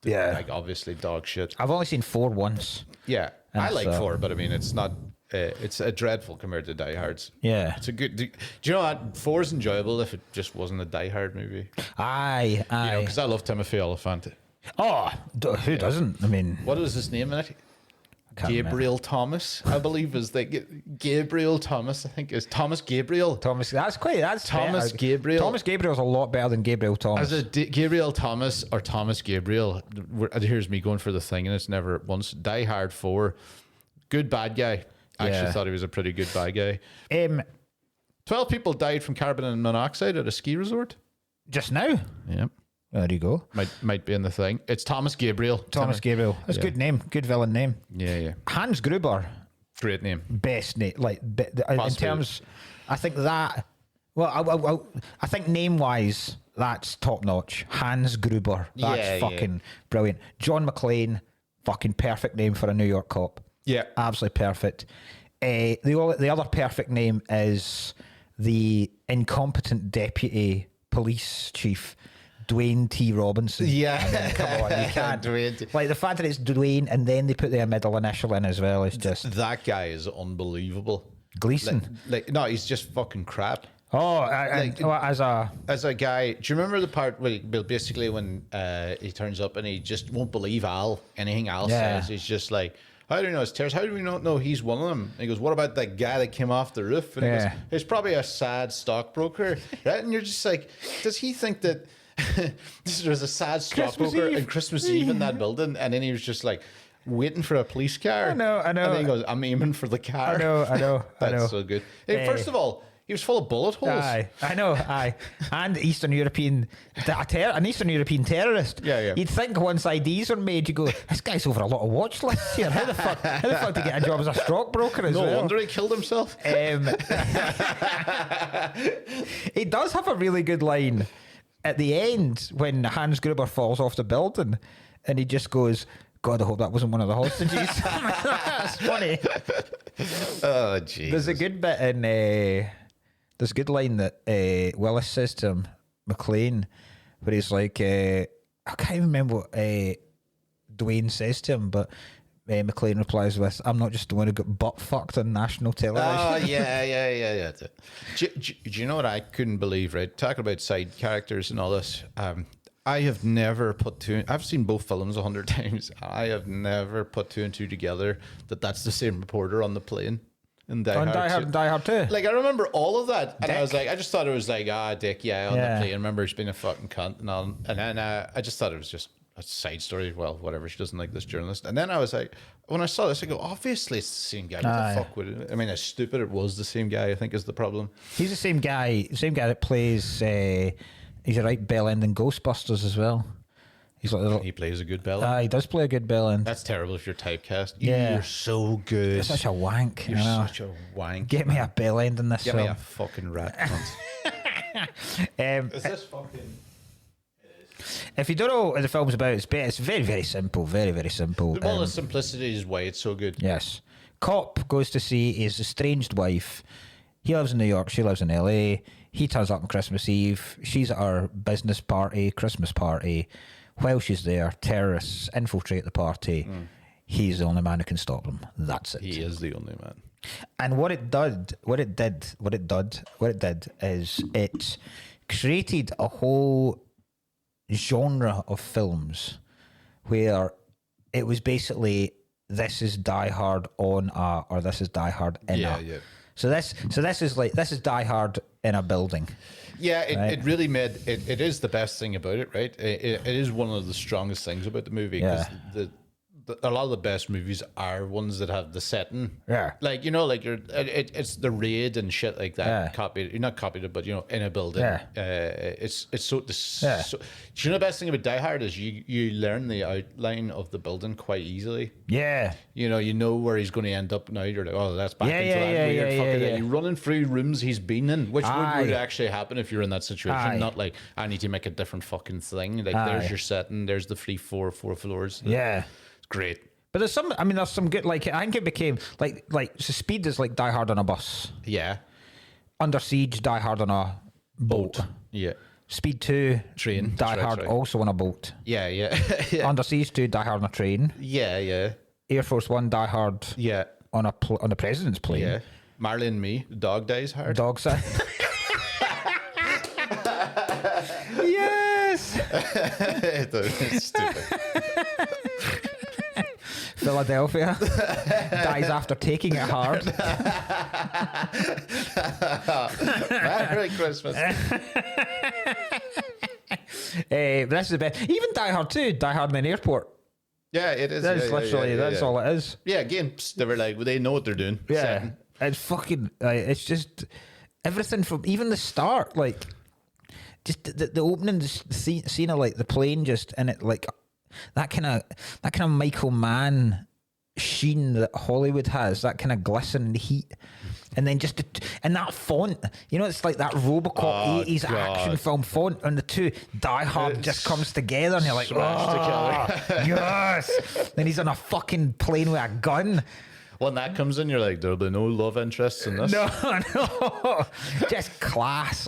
like obviously dog shit. I've only seen 4 once. Yeah, I like 4, but I mean, it's not. It's a dreadful compared to Die Hard's. Yeah, it's a good. Do you know what? 4 is enjoyable if it just wasn't a Die Hard movie. Aye. Because I love Timothy Olyphant. Oh, who doesn't? I mean, what was his name in it? Gabriel Thomas, I believe, is Gabriel Thomas. I think is Thomas Gabriel. Thomas. That's Thomas better. Gabriel. Thomas Gabriel's a lot better than Gabriel Thomas. As a Gabriel Thomas or Thomas Gabriel. Here's me going for the thing, and it's never once. Die Hard 4, good bad guy. I actually thought he was a pretty good bad guy. 12 people died from carbon monoxide at a ski resort. Just now? Yep. There you go. Might be in the thing. It's Thomas Gabriel. Thomas Gabriel. That's a good name. Good villain name. Yeah. Hans Gruber. Great name. Best name. In terms, I think that. Well, I think name wise, that's top notch. Hans Gruber. That's fucking brilliant. John McClane. Fucking perfect name for a New York cop. Yeah. Absolutely perfect. The other perfect name is the incompetent deputy police chief, Dwayne T. Robinson. Yeah. I mean, come on, you can't. Dwayne. Like the fact that it's Dwayne and then they put their middle initial in as well is just. That guy is unbelievable. Gleason. No, he's just fucking crap. Oh, as a guy, do you remember the part where basically when he turns up and he just won't believe anything Al says? He's just like, how do we know it's terrorists? How do we not know he's one of them? And he goes, what about that guy that came off the roof? And he goes, he's probably a sad stockbroker, right? And you're just like, does he think that there's a sad stockbroker on Christmas Eve in that building? And then he was just like waiting for a police car. I know. And then he goes, I'm aiming for the car. I know. That's so good. Hey, first of all, He was full of bullet holes. Aye, I know, aye. And Eastern European, an Eastern European terrorist. Yeah. You'd think once IDs are made, you go, this guy's over a lot of watch lists here. How the fuck did he get a job as a stockbroker as well? No wonder he killed himself. He does have a really good line at the end when Hans Gruber falls off the building and he just goes, God, I hope that wasn't one of the hostages. That's funny. Oh, jeez. There's a good bit in... there's a good line that Willis says to him, McLean, where he's like... I can't even remember what Dwayne says to him, but McLean replies with, I'm not just the one who got butt fucked on national television. Oh, yeah. Do you know what I couldn't believe, right? Talking about side characters and all this. I have never put two... I've seen both films 100 times. I have never put two and two together that that's the same reporter on the plane. In Die Hard 2. Like, I remember all of that. And I was like, I just thought it was like, Dick, on the plane. I remember he's been a fucking cunt and all. And then I just thought it was just a side story. Well, whatever. She doesn't like this journalist. And then I was like, when I saw this, I go, obviously it's the same guy. What the fuck would it? I mean, it's stupid. It was the same guy, I think, is the problem. He's the same guy that plays... he's a right bell end in Ghostbusters as well. He's like He plays a good bell. he does play a good bell end. That's terrible if you're typecast. Yeah. You're so good. You're such a wank. You're you know. such a wank. Get me a bell end in this Get film. me a fucking rat cunt. Is this fucking... If you don't know what the film's about, it's very, very simple. Very, very simple. Well, the simplicity is why it's so good. Yes. Cop goes to see his estranged wife. He lives in New York. She lives in LA. He turns up on Christmas Eve. She's at her business party, Christmas party. While she's there, terrorists infiltrate the party. He's the only man who can stop them. That's it. He is the only man. And what it did is it created a whole genre of films where it was basically this is Die Hard on a, or this is Die Hard in a. Yeah. So this is Die Hard in a building. Yeah, it really made it. It is the best thing about it, right? It is one of the strongest things about the movie because a lot of the best movies are ones that have the setting. Yeah. Like, like it's the Raid and shit like that. Yeah. Copied, you're not copied it, but in a building. Yeah. It's so. Do you know the best thing about Die Hard is you learn the outline of the building quite easily. Yeah. You know where he's going to end up now. You're like, oh, that's back into that weird fucking thing. You're running through rooms he's been in, which would actually happen if you're in that situation. Not like, I need to make a different fucking thing. Like, there's your setting, there's the four floors. Yeah. It's great. But there's some good, like, I think it became, like so Speed is like Die Hard on a bus. Yeah. Under Siege, Die Hard on a boat. Yeah. Speed 2, Train. Die Hard also on a boat. Yeah. Yeah. Under Siege 2, Die Hard on a train. Yeah. Air Force 1, Die Hard Yeah. on the president's plane. Yeah. Marley and Me, the dog dies hard. Dog side. Yes! It's stupid. Philadelphia dies after taking it hard. Merry Christmas. This is the best. Even Die Hard 2, Die Hard in an airport. Yeah, it is. That's literally, that's all it is. Yeah, again, they were like, they know what they're doing. Yeah. Setting. It's fucking, it's just everything from even the start, like, just the opening scene of like the plane just, and it like, that kind of Michael Mann sheen that Hollywood has, that kind of glisten and heat, and then just and that font, it's like that RoboCop 80s action film font, and the two Die Hard just comes together, and you're like, yes. Then he's on a fucking plane with a gun. When that comes in, you're like, there'll be no love interests in this. No, just class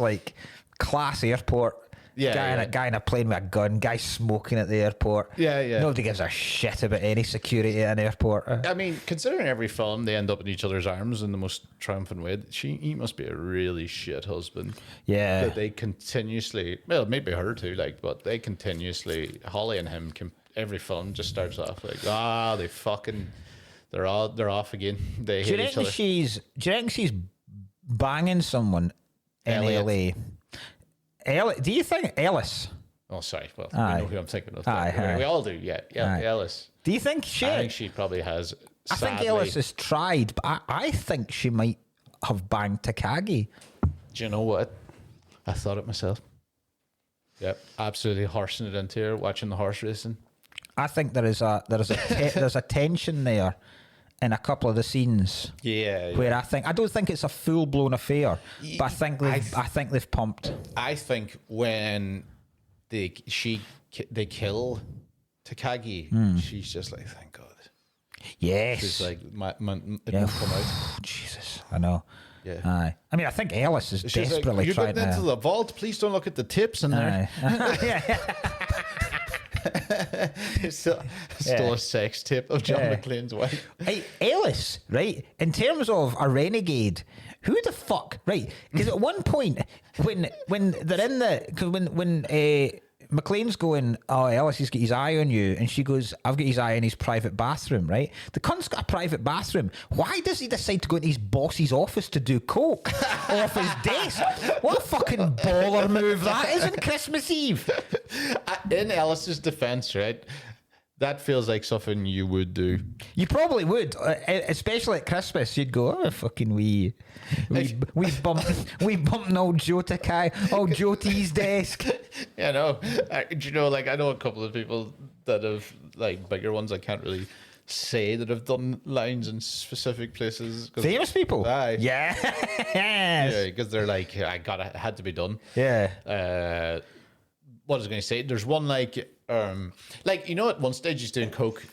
airport. Yeah, Guy in a plane with a gun, guy smoking at the airport. Yeah. Nobody gives a shit about any security at an airport. I mean, considering every film they end up in each other's arms in the most triumphant way, he must be a really shit husband. Yeah. That they continuously, well, maybe her too, but they continuously, Holly and him, every film just starts off like, they're off again. They hate each other. Do you think she's banging someone in LA? Do you think Ellis? Oh, sorry. Well, we know who I'm thinking of. Aye. We all do, yeah. Ellis. Do you think she? I think she probably has. I think Ellis has tried, but I think she might have banged Takagi. Do you know what? I thought it myself. Yep, absolutely horsing it into her, watching the horse racing. I think there's a tension there in a couple of the scenes. Yeah. Where I don't think it's a full blown affair, but I think they've pumped. I think when they kill Takagi, she's just like, thank God. Yes. She's like, it won't come out. Jesus, I know. Yeah. Aye. I mean, I think Ellis is She's desperately like, you're trying getting into the vault. Please don't look at the tips in there. Still a sex tip of John McClane's wife. Hey, Ellis, right? In terms of a renegade, who the fuck, right? Because at one point, when they're in when McLean's going, oh, Ellis, he's got his eye on you, and she goes, I've got his eye in his private bathroom, right? The cunt's got a private bathroom. Why does he decide to go into his boss's office to do coke off his desk? What a fucking baller move that is on Christmas Eve. In Ellis's defense, right? That feels like something you would do. You probably would, especially at Christmas. You'd go, oh, fucking we bumping old Joe Takai, old Joe T's desk. Yeah, no. Do you know, like, I know a couple of people that have, like, bigger ones. I can't really say that have done lines in specific places. Famous people? Aye. Yeah. Yeah, because they're like, it had to be done. Yeah. What was I going to say? There's one like, you know, at one stage he's doing coke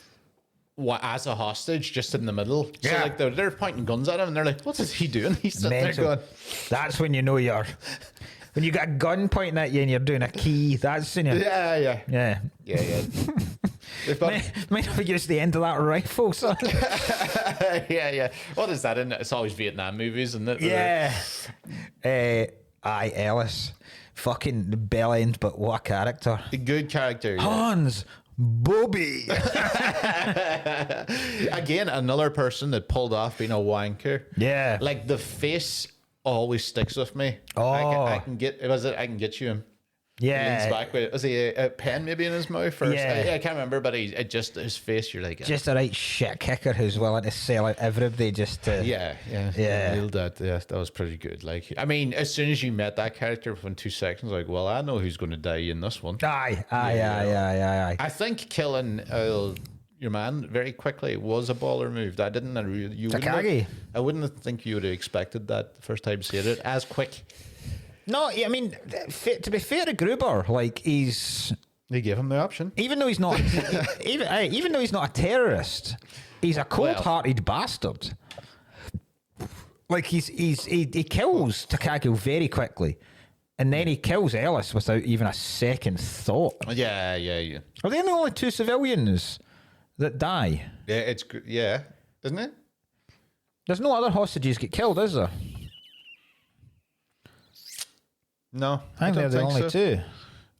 as a hostage, just in the middle. Yeah. So like they're pointing guns at him, and they're like, "What is he doing?" He's sitting there Mental. going, That's when you know you're. When you got a gun pointing at you and you're doing a key, that's when you. "Yeah. Yeah. They've got, Might have used the end of that rifle, son. yeah. What is that in? It's always Vietnam movies, isn't it? Yeah. Aye, Ellis. Fucking bell end, but what a character. A good character. Yeah. Hans Bobby. Again, another person that pulled off being a wanker. Yeah. Like the face always sticks with me. Oh. I can get. Was it? I can get you him. Yeah. Leans back with. Was he a pen maybe in his mouth first? Yeah. I can't remember, but it just his face. You're like, Just a right shit kicker who's willing to sell out everybody just to. yeah. Nailed that. Yeah, that was pretty good. Like, I mean, as soon as you met that character within 2 seconds, like, well, I know who's going to die in this one. Aye. I think killing your man very quickly was a baller move. I didn't. Takagi. I wouldn't think you would have expected that the first time you said it as quick. No, I mean, to be fair to Gruber, like They gave him the option. even though he's not, even though he's not a terrorist, he's a cold-hearted bastard. Like he kills Takagi very quickly, and then he kills Ellis without even a second thought. Yeah. Are they the only 2 civilians that die? Yeah, it's good. Yeah, isn't it? There's no other hostages get killed, is there? No, I think they're the only so. 2.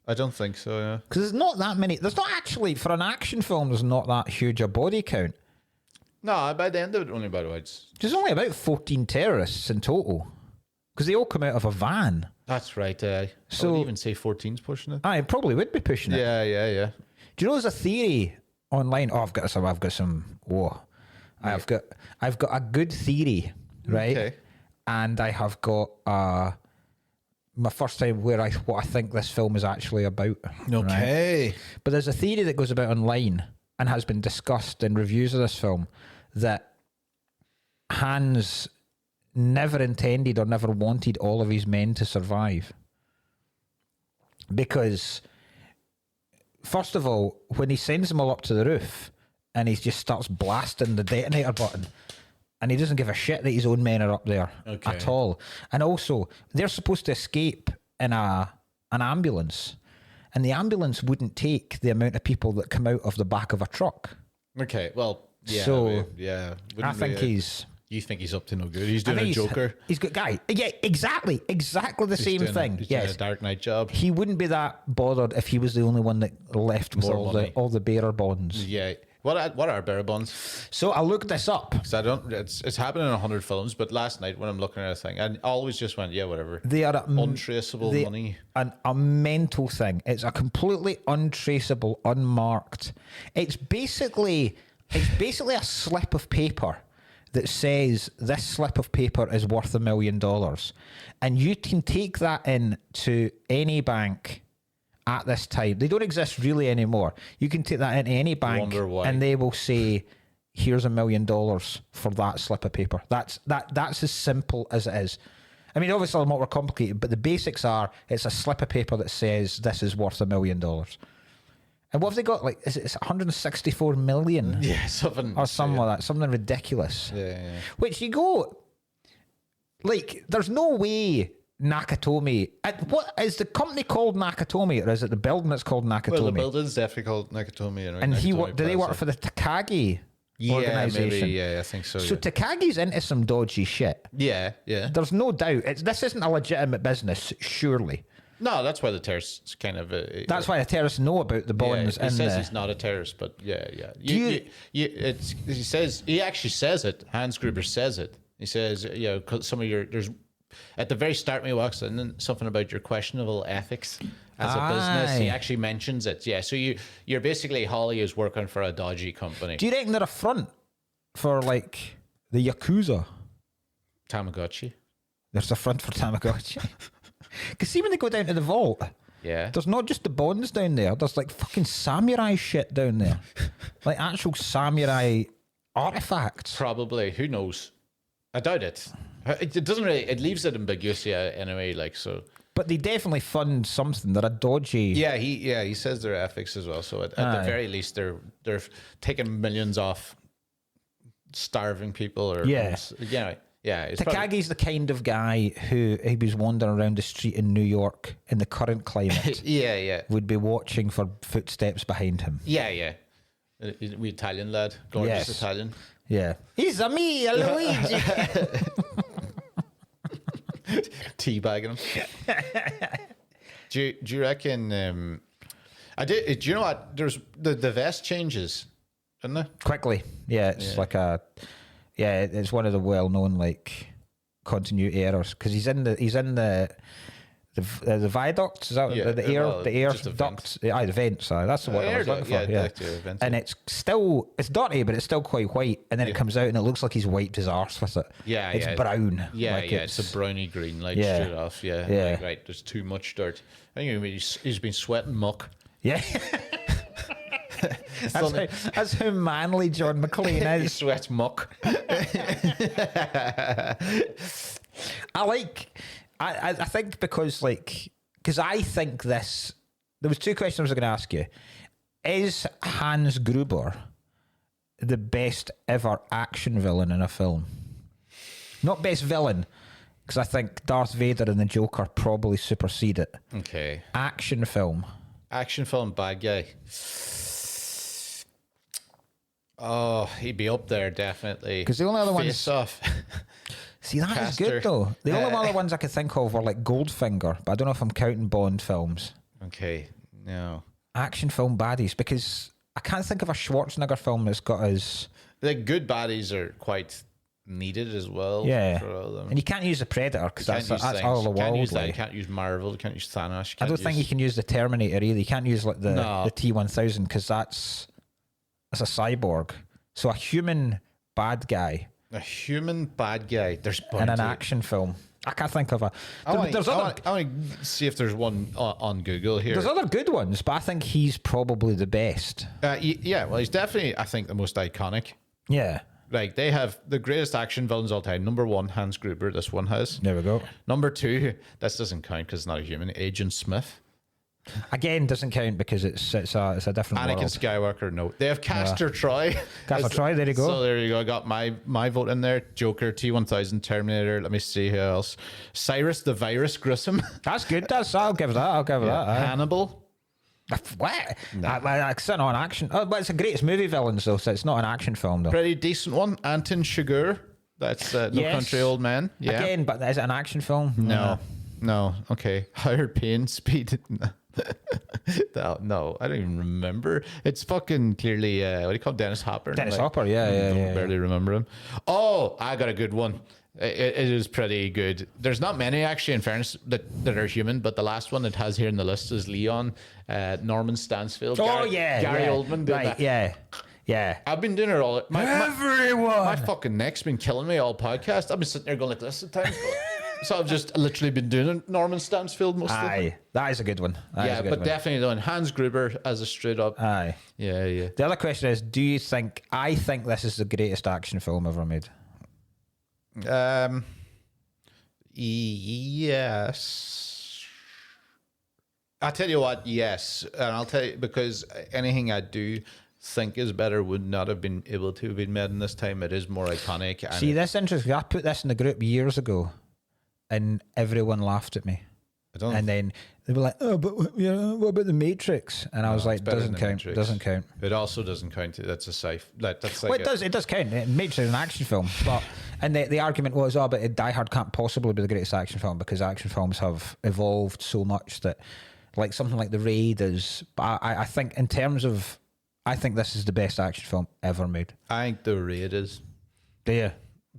I don't think so. Yeah. Because there's not that many. There's not actually, for an action film, there's not that huge a body count. No, by the end of it, only by the way, There's only about 14 terrorists in total. Because they all come out of a van. that's right. I So- would even say 14's pushing it. I probably would be pushing it. Yeah. Do you know there's a theory online? Oh, I've got some. Whoa. I've got a good theory, right? Okay. And I have got my first time what I think this film is actually about. Right? But there's a theory that goes about online and has been discussed in reviews of this film that Hans never intended or never wanted all of his men to survive. Because, first of all, when he sends them all up to the roof and he just starts blasting the detonator button, and he doesn't give a shit that his own men are up there at all. And also, they're supposed to escape in an ambulance, and the ambulance wouldn't take the amount of people that come out of the back of a truck. Okay. Well. Yeah. So, yeah. I think he's... You think he's up to no good? He's doing a Joker. He's got guy. Yeah, exactly the same thing. He's Yes, doing a Dark Knight job. he wouldn't be that bothered if he was the only one that left with More all money. the bearer bonds. Yeah. What are bearer bonds? So I looked this up. Because I don't. It's happening in 100 films. But last night when I'm looking at a thing, I always just went, yeah, whatever. They are Untraceable money. A mental thing. It's a completely untraceable, unmarked. It's basically a slip of paper that says this slip of paper is worth $1 million, and you can take that in to any bank at this time. They don't exist really anymore. You can take that into any bank, Wonder why. and they will say, "Here's $1 million for that slip of paper." That's as simple as it is. I mean, obviously, a lot more complicated, but the basics are: it's a slip of paper that says this is worth $1 million. And what have they got? Like, it's 164 million? Yeah, something. Or something like that. Something ridiculous. Yeah. Which you go, like, there's no way Nakatomi. What is the company called Nakatomi, or is it the building that's called Nakatomi? Well, the building's definitely called Nakatomi. And Nakatomi do they work Plaza. for the Takagi organization? Maybe, yeah, I think so. So Takagi's into some dodgy shit. Yeah. There's no doubt. This isn't a legitimate business, surely. No, that's why the terrorists kind of. That's why the terrorists know about the bonds. He says he's not a terrorist, but yeah. He actually says it. Hans Gruber says it. He says, some of there's at the very start when he walks in, and something about your questionable ethics as a business. He actually mentions it. Yeah, so you're basically Holly is working for a dodgy company. Do you reckon they're a front for like the Yakuza? Tamagotchi. There's a front for Tamagotchi. Because see when they go down to the vault, Yeah. there's not just the bonds down there. There's like fucking samurai shit down there, like actual samurai artifacts. Probably. Who knows? I doubt it. It doesn't really. It leaves it ambiguous, anyway. Like so. But they definitely fund something. They're a dodgy. Yeah, he says they're ethics as well. So at the very least, they're taking millions off starving people or Yeah, it's Takagi's the kind of guy who, if he was wandering around the street in New York in the current climate, would be watching for footsteps behind him. Yeah. We Italian lad, gorgeous Yes. Italian. Yeah. He's a me, a Luigi. Teabagging him. do you reckon? Do you know what? There's the vest changes, isn't it? Quickly. Yeah, it's like it's one of the well-known like continuity errors because he's in the viaducts. Is that the air just the ducts? The vents. That's the word I was looking for. Yeah. And it's dirty, but it's still quite white. And then it comes out and it looks like he's wiped his arse with it. Yeah, it's brown. Yeah, like it's a browny green, like Yeah. straight off. Yeah. Like, right. There's too much dirt. I think he's been sweating muck. Yeah. That's how manly John McClane He is. sweats muck. I think because I think this. There was two questions I was going to ask you. Is Hans Gruber the best ever action villain in a film? Not best villain, because I think Darth Vader and the Joker probably supersede it. Okay. Action film. Action film bad guy. Oh, he'd be up there definitely. Because the only other ones. Face Off. See, that is Caster. good though. The only other ones I could think of were like Goldfinger, but I don't know if I'm counting Bond films. Okay, no. Action film baddies, because I can't think of a Schwarzenegger film that's got as. The good baddies are quite needed as well. Yeah. For all of them. And you can't use the Predator because that's all the You can't use that. world. You can't use Marvel. You can't use Thanos. I don't think you can use the Terminator either. You can't use like the T-1000 because that's a cyborg. So a human bad guy A human bad guy. There's in an action film. I can't think of a. I want There's to see if there's one on Google here. there's other good ones, but I think he's probably the best. Yeah, well, he's definitely, I think, the most iconic. Yeah. Like, they have the greatest action villains of all time. Number one, Hans Gruber. This one has. There we go. Number two, this doesn't count because it's not a human. Agent Smith. Again, doesn't count because it's a different Anakin world. Skywalker, no. They have Castor Troy. Castor Troy, there you go. So there you go. I got my vote in there. Joker, T-1000, Terminator. Let me see who else. Cyrus the Virus Grissom. That's good. I'll give it that. I'll give it that. Hannibal. What? It's not an action. Oh, but it's the greatest movie villains though, so it's not an action film though. Pretty decent one. Anton Chigurh. That's No Country Old Man. Yeah. Again, but is it an action film? No. Okay. Higher Pain, Speed. No, I don't even remember. It's fucking clearly what do you call Dennis Hopper? Dennis Hopper, yeah. Barely remember him. Oh, I got a good one. It is pretty good. There's not many actually, in fairness, that are human, but the last one it has here in the list is Leon, Norman Stansfield. Oh, yeah. Gary Oldman. Right, yeah. Yeah. I've been doing it all. Everyone. My fucking neck's been killing me all podcast. I've been sitting there going like this at times. So I've just literally been doing it. Norman Stansfield most of the time. That is a good one. Definitely doing Hans Gruber as a straight up. Aye. Yeah. The other question is, do you think, I think this is the greatest action film ever made? Yes. I'll tell you what, yes. And I'll tell you, because anything I do think is better would not have been able to have been made in this time. It is more iconic. And See, this interesting. I put this in the group years ago, and everyone laughed at me. And then they were like, "Oh, but what about the Matrix?" And I was like, "Doesn't count. Doesn't count." It also doesn't count. That's a safe. That's like well, it does count. Matrix is an action film, but and the argument was, "Oh, but Die Hard can't possibly be the greatest action film because action films have evolved so much that, like something like The Raid is." But I think in terms of, I think this is the best action film ever made. I think The Raid is. Yeah.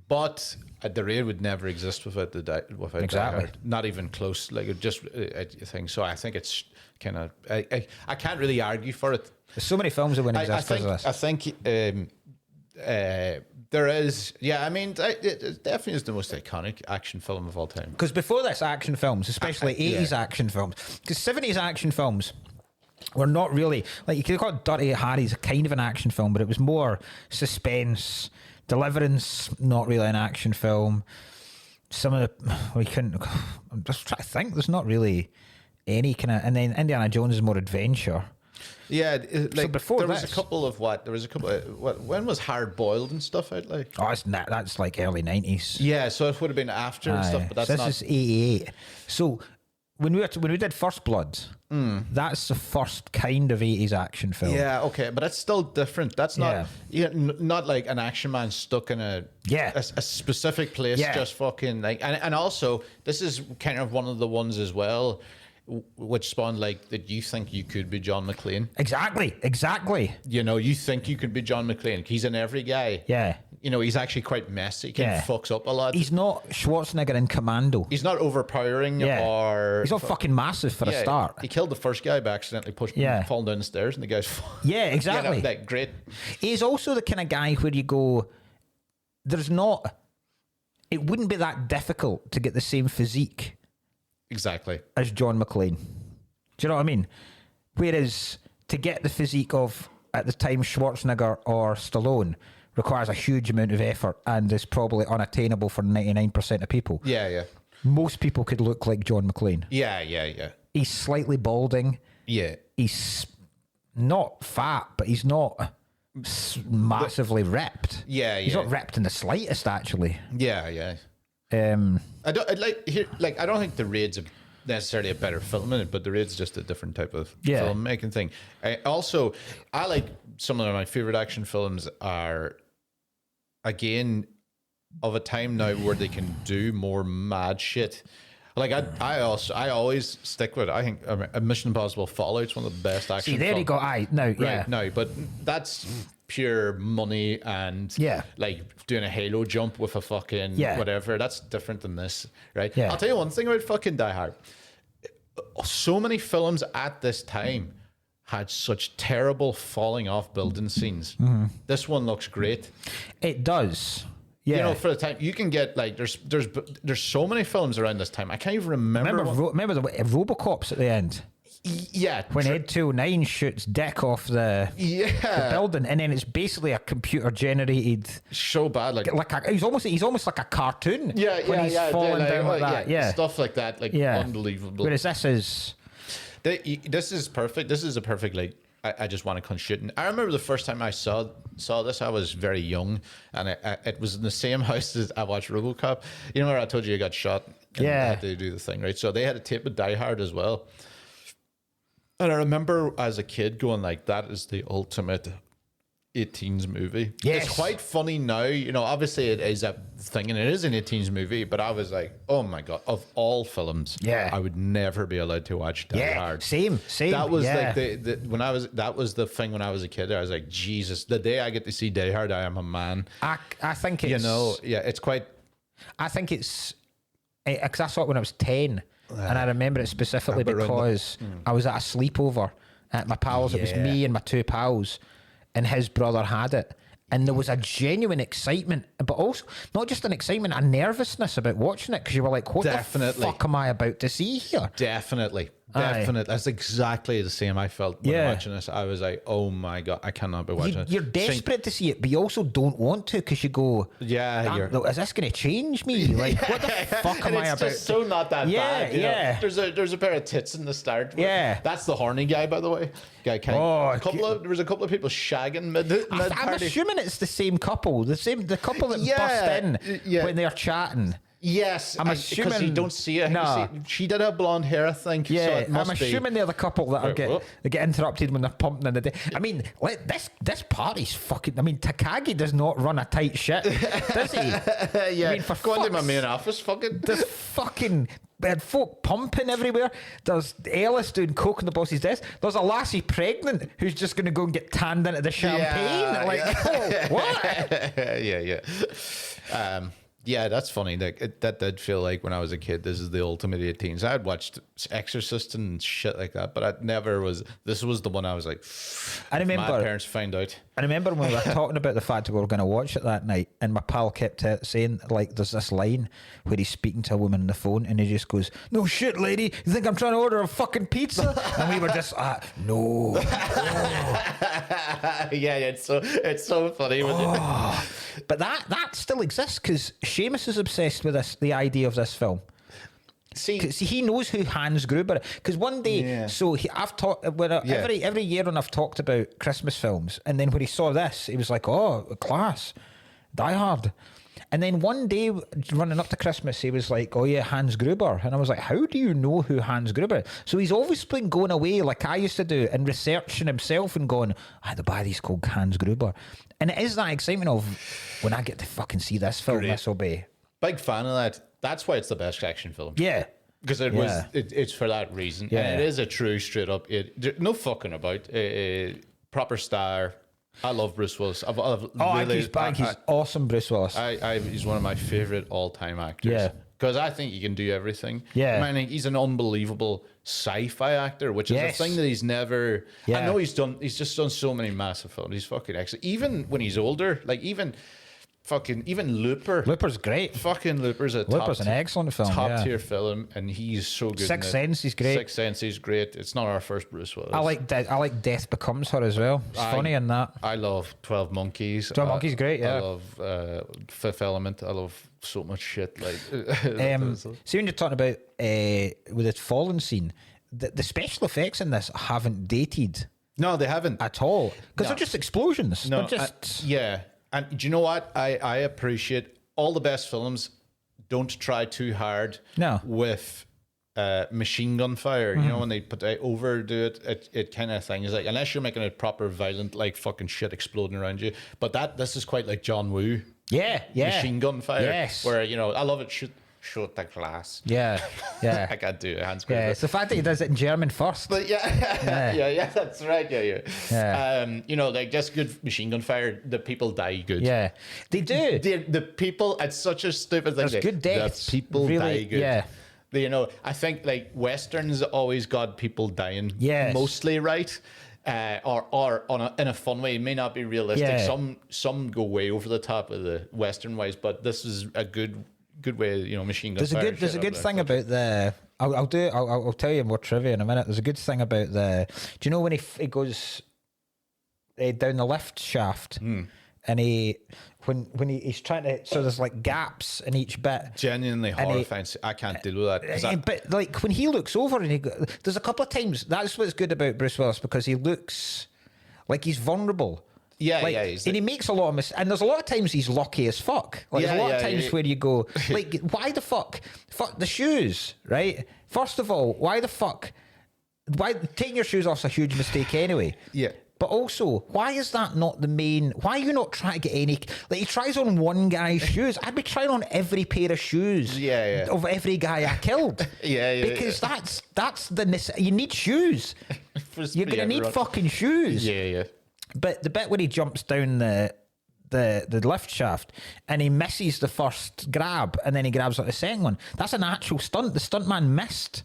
But The Raid would never exist without exactly. Die Hard. Not even close. Like it just a thing. So I think it's kind of. I can't really argue for it. There's so many films that wouldn't exist because of this. I think there is. Yeah, I mean, it definitely is the most iconic action film of all time. Because before this, action films, especially 80s action films, because 70s action films were not really, like you could call it Dirty Harry's a kind of an action film, but it was more suspense. Deliverance, not really an action film. Some of the, I'm just trying to think, there's not really any kind of, and then Indiana Jones is more adventure. Yeah, like so before there was a couple of when was Hard Boiled and stuff out like? Oh, that's like early 90s. Yeah, so it would have been after and stuff, but that's so not. This is 88. So when we did First Blood, that's the first kind of 80s action film. Yeah, okay, but that's still different. That's not not like an action man stuck in a specific place, just fucking like. And also, this is kind of one of the ones as well, which spawned like that. You think you could be John McClane? Exactly. You know, you think you could be John McClane. He's an every guy. Yeah. You know, he's actually quite messy. He fucks up a lot. He's not Schwarzenegger in Commando. He's not overpowering or... He's not fucking massive for a start. He killed the first guy by accidentally falling down the stairs and the guy's... Yeah, exactly. You know, like, great. He's also the kind of guy where you go, there's not... It wouldn't be that difficult to get the same physique... Exactly. As John McClane. Do you know what I mean? Whereas to get the physique of, at the time, Schwarzenegger or Stallone requires a huge amount of effort and is probably unattainable for 99% of people. Yeah. Most people could look like John McClane. Yeah. He's slightly balding. Yeah. He's not fat, but he's not massively ripped. Yeah. He's not ripped in the slightest, actually. Yeah. I don't think The Raid's necessarily a better film in it, but The Raid's just a different type of filmmaking thing. I like some of my favorite action films are again of a time now where they can do more mad shit. Like I always stick with it. I think Mission Impossible Fallout's one of the best action. See, there you go. But that's pure money and like doing a halo jump with a fucking whatever. That's different than this, right? I'll tell you one thing about fucking Die Hard. So many films at this time had such terrible falling off building scenes. This one looks great. It does. Yeah. You know, for the time you can get like there's so many films around this time. I can't even remember. Remember the RoboCops at the end. Yeah, when Ed 209 shoots Dick off the building, and then it's basically a computer generated. So bad, he's almost like a cartoon. When he's falling down like that. Yeah, stuff like that, unbelievable. Whereas this is perfect. This is a perfect like. I just want to come shooting. I remember the first time I saw this, I was very young, and it was in the same house as I watched RoboCop. You know where I told you I got shot? And I had to do the thing, right? So they had a tape of Die Hard as well. And I remember as a kid going like, that is the ultimate 18s movie. Yes. It's quite funny now. You know, obviously it is a thing and it is an 18s movie, but I was like, oh my God, of all films, I would never be allowed to watch Die Hard. Same. That was like that was the thing when I was a kid. I was like, Jesus, the day I get to see Die Hard, I am a man. I think it's... You know, it's quite... I think it's... Because I saw it when I was 10. And I remember it specifically because I was at a sleepover at my pals. It was me and my two pals. and his brother had it. And there was a genuine excitement, but also not just an excitement, a nervousness about watching it, because you were like, what the fuck am I about to see here? Definitely. Aye. That's exactly the same I felt when watching this. I was like, oh my God, I cannot be watching it. You're desperate to see it, but you also don't want to, because you go, is this going to change me? Like, what the fuck am I about? It's just so not that bad. Yeah. There's a pair of tits in the start. Yeah. That's the horny guy, by the way. Guy there was a couple of people shagging mid I'm assuming it's the same couple. The couple that bust in when they're chatting. Yes, I'm assuming because you don't see it. No. She did have blonde hair, I think. Yeah, so it must I'm assuming they're the couple that get interrupted when they're pumping in the day. I mean, this party's fucking. I mean, Takagi does not run a tight shit, does he? Yeah, I mean, for going to my main office, fucking. There's fucking. We had folk pumping everywhere. There's Ellis doing coke on the boss's desk. There's a lassie pregnant who's just going to go and get tanned into the champagne. What? Yeah. Yeah, that's funny. Like that did feel like when I was a kid, this is the ultimate 18s. I had watched Exorcist and shit like that, but I never was. This was the one I was like, I remember my parents found out. I remember when we were talking about the fact that we were going to watch it that night, and my pal kept saying, like, there's this line where he's speaking to a woman on the phone, and he just goes, "No shit, lady, you think I'm trying to order a fucking pizza?" And we were just, no. Yeah, it's so funny. But that still exists, because Seamus is obsessed with the idea of this film. See, he knows who Hans Gruber. Because one day, I've talked every year when I've talked about Christmas films, and then when he saw this, he was like, "Oh, class, Die Hard." And then one day, running up to Christmas, he was like, "Oh yeah, Hans Gruber." And I was like, "How do you know who Hans Gruber is?" So he's obviously been going away like I used to do and researching himself and going, "I had to buy these called Hans Gruber." And it is that excitement of, when I get to fucking see this film, this will be. Big fan of that. That's why it's the best action film. Yeah. Because it's for that reason. Yeah. And it is a true, straight up, no fucking about, proper star. I love Bruce Willis. I think he's awesome, Bruce Willis. He's one of my favorite all-time actors. Yeah. Because I think he can do everything. Yeah. I mean, he's an unbelievable sci-fi actor, which is a thing that he's never... Yeah. I know he's just done so many massive films. He's fucking excellent. Even when he's older, like even Looper. Looper's great. Fucking Looper's an excellent film. Top tier film, and he's so good. Sixth Sense is great. Sixth Sense is great. It's not our first Bruce Willis. I like Death Becomes Her as well. It's funny in that. I love 12 Monkeys. 12 Monkeys great, yeah. I love Fifth Element. I love so much shit. Like, see, when you're talking about with the fallen scene, the special effects in this haven't dated. No, they haven't at all, because they're just explosions. No, they're just yeah. And do you know what? I appreciate all the best films don't try too hard with machine gun fire. You know, when they overdo it kind of thing is like, unless you're making it proper violent, like fucking shit exploding around you. But this is quite like John Woo. Yeah. Machine gun fire. Yes. Where, I love it. Shoot the glass. Yeah. I can't do it. Hands yeah, it's the fact that he does it in German first. But yeah, that's right. Yeah. Like just good machine gun fire, the people die good. Yeah, they do. The people, it's such a stupid thing. There's good deaths. The people really, die good. Yeah. I think like Westerns always got people dying. Yes. Mostly right. Or in a fun way. It may not be realistic. Yeah. Some go way over the top of the Western ways, but this is a good way, machine gun fire. There's a good thing about the. I'll tell you more trivia in a minute. There's a good thing about the. Do you know when he goes down the lift shaft and when he's trying to, so there's like gaps in each bit. Genuinely horrifying. I can't deal with that. But like when he looks over and there's a couple of times. That's what's good about Bruce Willis, because he looks like he's vulnerable. Yeah, and he makes a lot of mistakes. And there's a lot of times he's lucky as fuck. Like, there's a lot of times where you go, like, why the fuck? Fuck the shoes, right? First of all, why taking your shoes off's a huge mistake anyway. Yeah. But also, why is that not the main? Why are you not trying to get any? Like, he tries on one guy's shoes. I'd be trying on every pair of shoes. Of every guy I killed. Because that's the you need shoes. You're gonna need fucking shoes. Yeah. But the bit where he jumps down the lift shaft and he misses the first grab and then he grabs like the second one, that's an actual stunt. The stuntman missed.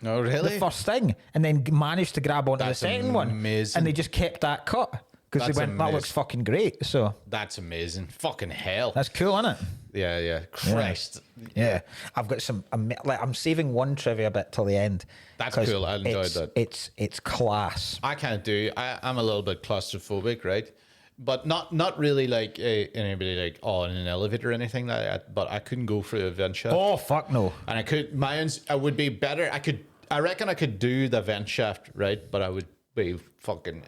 No, really? The first thing, and then managed to grab onto the second one. Amazing. And they just kept that cut. Because they went, that looks fucking great. So That's amazing. Fucking hell. that's cool, isn't it? Yeah. Christ. Yeah, I've got some. I'm saving one trivia bit till the end. That's 'cause cool. I enjoyed that. It's class. I can't do. I'm a little bit claustrophobic, right? But not really like anybody like in an elevator or anything like that. But I couldn't go through a vent shaft. Oh fuck no! And I would be better. I reckon I could do the vent shaft, right? But I would be fucking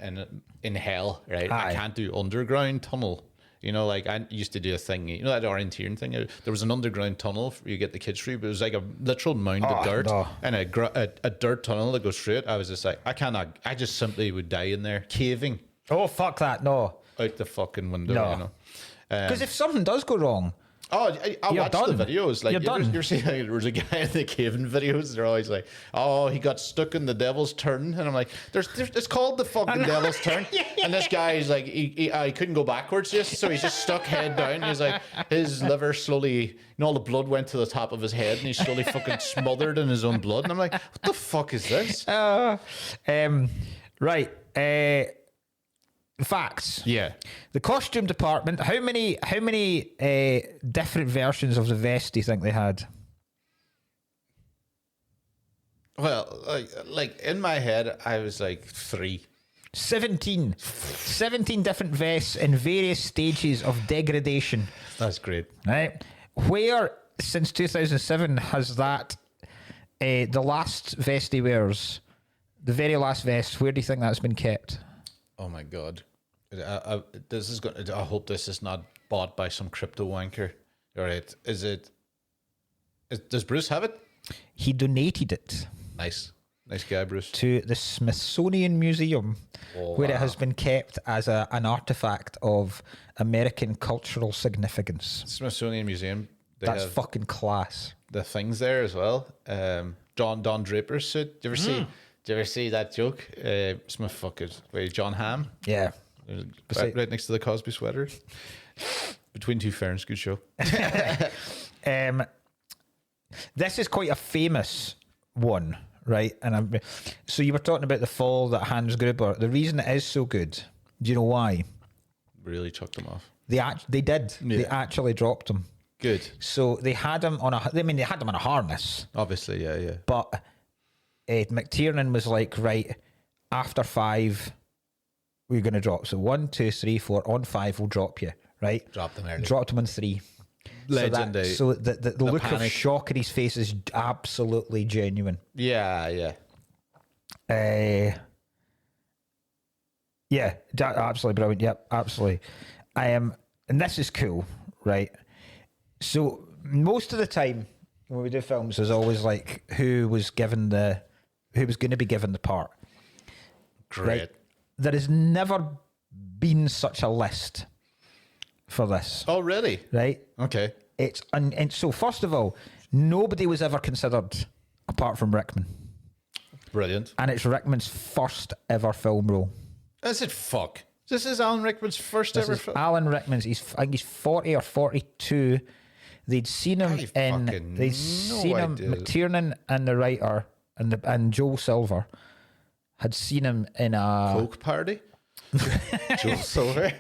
in hell, right? Aye. I can't do underground tunnel. You know, like I used to do a thing, you know, that orienteering thing. There was an underground tunnel you get the kids through, but it was like a literal mound of dirt no. and a dirt tunnel that goes through it. I was just like, I just simply would die in there, caving Oh fuck that no! out the fucking window, No. you know. Because if something does go wrong, I You're watch done. the videos. Like You're done. you're seeing like, there's a guy in the caving videos. They're always like, "Oh, he got stuck in the devil's turn," and I'm like, "There's it's called the fucking devil's turn." And this guy is like, he couldn't go backwards, just so he's just stuck head down. He's like, his liver slowly, all the blood went to the top of his head, and he's slowly fucking smothered in his own blood. And I'm like, "What the fuck is this?" right. Facts. Yeah. The costume department. How many different versions of the vest do you think they had? Well, like in my head, I was like 3. 17 different vests in various stages of degradation. That's great. Right? Where since 2007 has that the last vest he wears, the very last vest, where do you think that's been kept? Oh my god! This is going. I hope this is not bought by some crypto wanker. All right, does Bruce have it? He donated it Nice guy, Bruce. to the Smithsonian Museum, where it has been kept as an artifact of American cultural significance. Smithsonian Museum. They That's have fucking class. the things there as well. Don Draper's suit. Do you ever see that joke? Smith fuckers. Wait, John Hamm. Yeah. Right next to the Cosby sweater. Between two ferns, good show. This is quite a famous one, right? And so you were talking about the fall that Hans Gruber. The reason it is so good, do you know why? Really chucked them off. They did. Yeah. They actually dropped him. Good. So they had him on they had him on a harness, Obviously, yeah. but McTiernan was like, right, after 5, we're going to drop. So 1, 2, 3, 4, on 5, we'll drop you, right? Dropped them early. Dropped him on 3. Legend. So the look panic. of shock in his face is absolutely genuine. Yeah. Yeah, absolutely brilliant. Yep, absolutely. And this is cool, right? So most of the time when we do films, there's always like who was going to be given the part. Great. Right? There has never been such a list for this, Oh, really? right? Okay. It's and so first of all, nobody was ever considered apart from Rickman, Brilliant. and it's Rickman's first ever film role. Is it fuck? This is Alan Rickman's first This ever is film. Alan Rickman's. I think he's 40 or 42. They'd seen him I in. fucking They'd no seen him. idea. McTiernan and the writer and Joel Silver had seen him in a. Coke party? Joel Silver.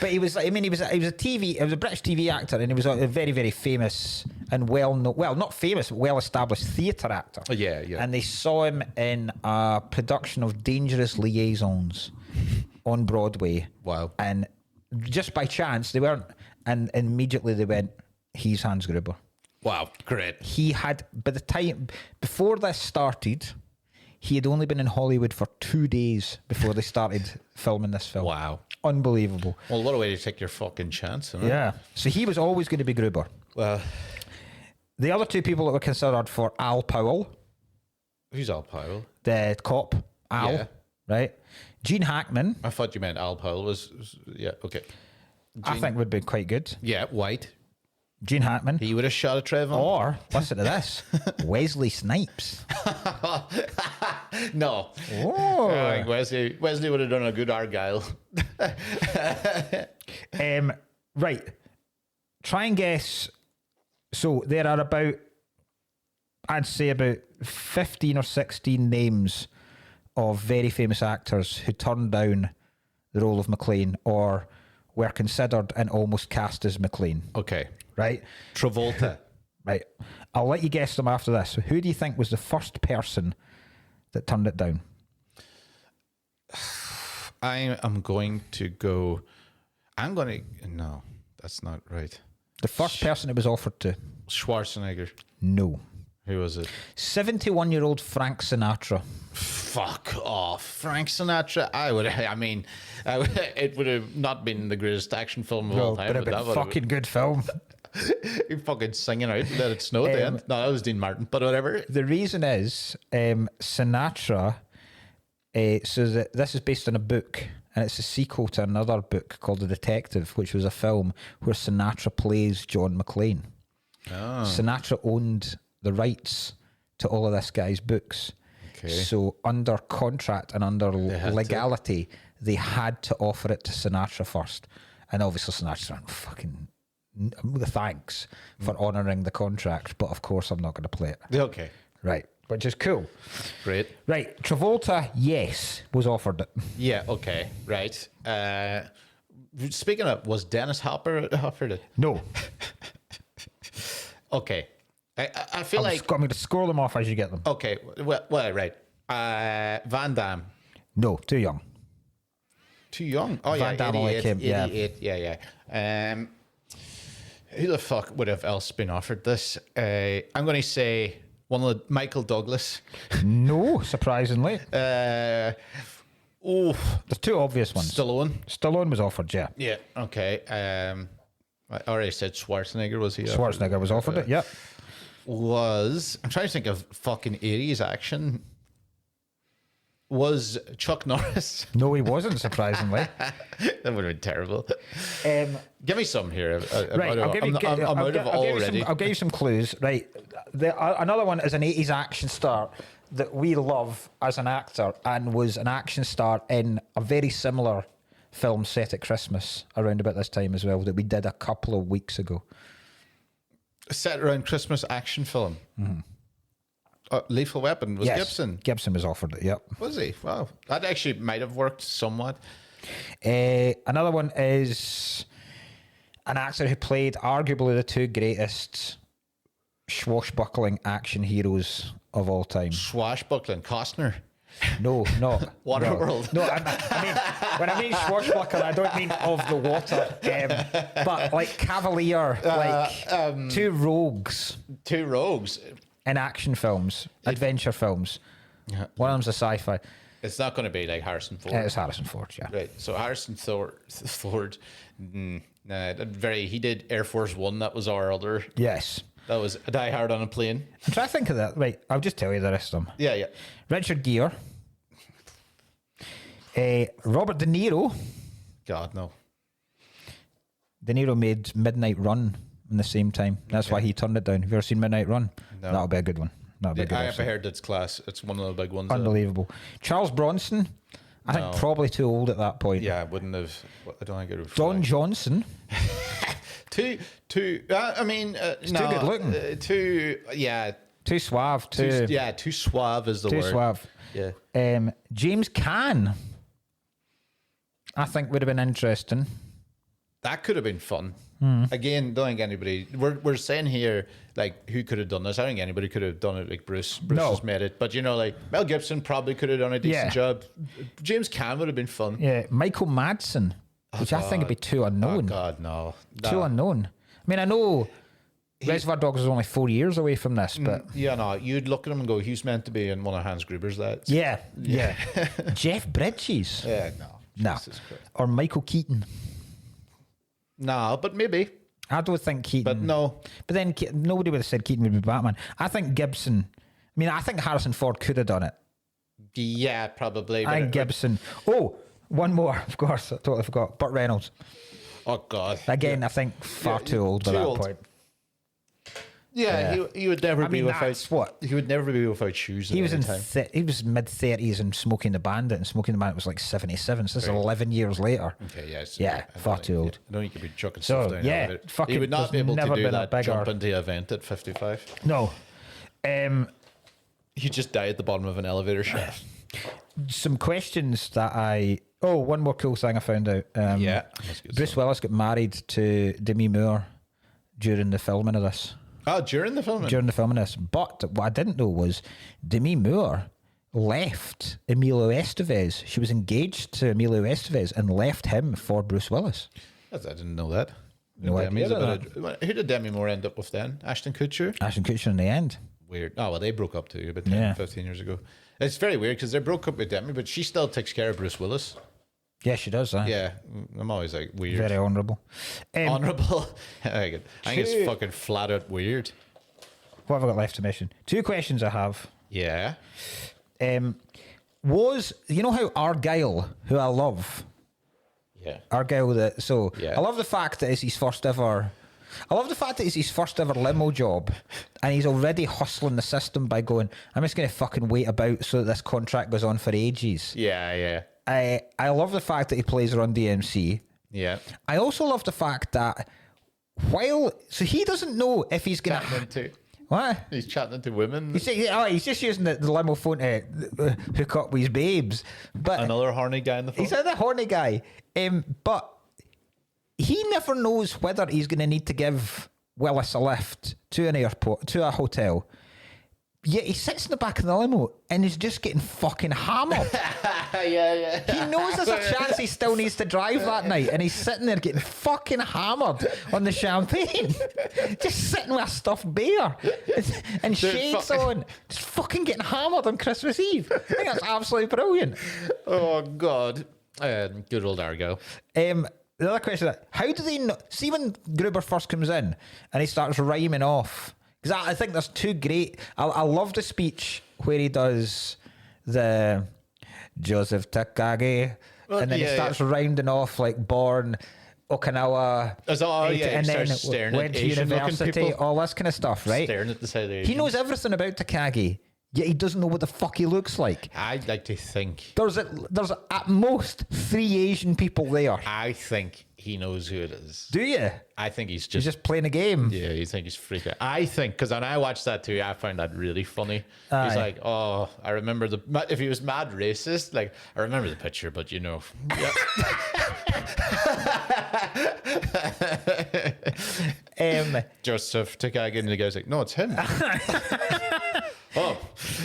But he was. I mean, he was a TV. He was a British TV actor, and he was a very, very famous and well-known. Well, not famous, but well-established theatre actor. Yeah. And they saw him in a production of Dangerous Liaisons on Broadway. Wow. And just by chance, they weren't. And immediately they went, he's Hans Gruber. Wow. Great. He had, by the time, before this started, he had only been in Hollywood for 2 days before they started filming this film. Wow. Unbelievable. Well, what a way to take your fucking chance. Isn't it? Yeah. So he was always going to be Gruber. Well, The other 2 people that were considered for Al Powell, who's Al Powell? the cop, Al, Yeah. right? Gene Hackman, I thought you meant Al Powell was yeah, okay. I think would be quite good. Yeah, white. Gene Hackman. He would have shot a Trevor. Or, listen to this, Wesley Snipes. No. Oh. I think Wesley would have done a good Argyle. Right. Try and guess. So there are about, I'd say about 15 or 16 names of very famous actors who turned down the role of McLean or were considered and almost cast as McLean. Okay. Right? Travolta. Right. I'll let you guess them after this. So who do you think was the first person that turned it down? I am going to go. No, that's not right. The first person it was offered to? Schwarzenegger. No. Who was it? 71-year-old Frank Sinatra. Fuck off. Frank Sinatra. It would have not been the greatest action film of all time. But it'd been a fucking good film. You fucking singing out Let It Snow at the end. No, that was Dean Martin, but whatever. The reason is Sinatra. This is based on a book, and it's a sequel to another book called The Detective, which was a film where Sinatra plays John McClane. Oh. Sinatra owned the rights to all of this guy's books. Okay. So under contract and under legality, they had to offer it to Sinatra first. And obviously Sinatra went, fucking thanks for honouring the contract, but of course I'm not going to play it. Okay. Right. Which is cool. Great. Right. Travolta, yes, was offered it. Yeah, okay. Right. Speaking of, was Dennis Hopper offered it? No. Okay. I feel I'm going to score them off as you get them. Okay. Well, right. Van Damme. No, too young. Too young? Oh, Van Damme only came, yeah. Who the fuck would have else been offered this? I'm going to say one of the Michael Douglas. No, surprisingly. There's two obvious ones. Stallone was offered, yeah. Yeah, okay. I already said Schwarzenegger, was he? Schwarzenegger was offered it, yep. I'm trying to think of fucking 80s action. Was Chuck Norris? No, he wasn't, surprisingly. That would have been terrible. Give me some here. Right, I'll give you some clues. Right, another one is an 80s action star that we love as an actor and was an action star in a very similar film set at Christmas around about this time as well that we did a couple of weeks ago. Set around Christmas action film. Mm-hmm. Lethal Weapon was Gibson. Gibson was offered it. Yep. Was he? Wow, that actually might have worked somewhat. Another one is an actor who played arguably the two greatest swashbuckling action heroes of all time. Swashbuckling, Costner. No, not Waterworld. No, I mean when I mean swashbuckler, I don't mean of the water, but like Cavalier, two rogues. Two rogues. In action films, adventure films. Yeah. One of them's a sci-fi. It's not going to be like Harrison Ford. It's Harrison Ford, yeah. Right. So Harrison Ford, he did Air Force One. That was our other. Yes. That was a Die Hard on a Plane. I'm trying to think of that. Right, I'll just tell you the rest of them. Yeah. Richard Gere. Robert De Niro. God, no. De Niro made Midnight Run in the same time. That's why he turned it down. Have you ever seen Midnight Run? No. That'll be a good one. I have heard it's class. It's one of the big ones. Unbelievable. Charles Bronson. I think probably too old at that point. Yeah, I wouldn't have. I don't think it would. Don Johnson. Too. Too good looking. Too suave. Too suave is the word. Too suave. Yeah. James Caan. I think would have been interesting. That could have been fun. Again, don't think anybody. We're saying here like who could have done this. I don't think anybody could have done it like Bruce. Bruce has made it, but like Mel Gibson probably could have done a decent job. James Caan would have been fun. Yeah, Michael Madsen, which I think would be too unknown. Oh God, no. Too unknown. I mean, I know Reservoir Dogs is only 4 years away from this, but you'd look at him and go, "He's meant to be in one of Hans Gruber's lads." Yeah. Jeff Bridges. Yeah, no. Or Michael Keaton. No, but maybe. I don't think Keaton. But no. But then nobody would have said Keaton would be Batman. I think Gibson. I mean, I think Harrison Ford could have done it. Yeah, probably. I think Gibson. Oh, one more, of course. I totally forgot. Burt Reynolds. Oh, God. Again, I think far too old by that point. Yeah, he would never be without what? He would never be without shoes. He was he was mid-30s and Smoking the Bandit, and Smoking the Bandit was like 77. So this is 11 years later. Okay, far too old. I don't think he could be chucking stuff down. He would not be able to do that jump into the event at 55. No. He just died at the bottom of an elevator shaft. Some questions that one more cool thing I found out. Yeah, that's good Bruce stuff. Willis got married to Demi Moore during the filming of this. Oh, during the filming? During the filming of this. But what I didn't know was Demi Moore left Emilio Estevez. She was engaged to Emilio Estevez and left him for Bruce Willis. I didn't know that. No idea about Who did Demi Moore end up with then? Ashton Kutcher? Ashton Kutcher in the end. Weird. Oh, well, they broke up too about 10, 15 years ago. It's very weird because they broke up with Demi, but she still takes care of Bruce Willis. Yeah, she does. Yeah, I'm always like, weird. Very honourable. Honourable? I think it's fucking flat out weird. What have I got left to mention? 2 questions I have. Yeah. Was, you know how Argyle, who I love, Yeah. Argyle, Yeah. I love the fact that it's his first ever. I love the fact that it's his first ever limo job, and he's already hustling the system by going, I'm just going to fucking wait about so that this contract goes on for ages. Yeah, yeah. I love the fact that he plays Run DMC. Yeah. I also love the fact that so he doesn't know if he's going to. What? He's chatting to women. He's just using the limo phone to hook up with his babes. But Another horny guy in the phone. he's another horny guy. But he never knows whether he's going to need to give Willis a lift to an airport, to a hotel. Yet he sits in the back of the limo and is just getting fucking hammered. Yeah. He knows there's a chance he still needs to drive that night, and he's sitting there getting fucking hammered on the champagne. Just sitting with a stuffed bear and shades on. Just fucking getting hammered on Christmas Eve. I think that's absolutely brilliant. Oh, God. Good old Argo. The other question is, how do they know? See when Gruber first comes in and he starts rhyming off. Because I think there's 2 great. I love the speech where he does the Joseph Takagi, and then he starts rounding off like born Okinawa, and then staring went at to university, people. all this kind of stuff, right? Staring at the side of the He knows everything about Takagi, yet he doesn't know what the fuck he looks like. I'd like to think. There's at most 3 Asian people there. I think he knows who it is. Do you? I think he's He's just playing a game. Yeah, you think he's freaking. I think because when I watched that too, I found that really funny. Aye. He's like, "Oh, I remember if he was mad racist, like I remember the picture, but you know." Joseph Takagi, and the guy's like, "No, it's him." Oh,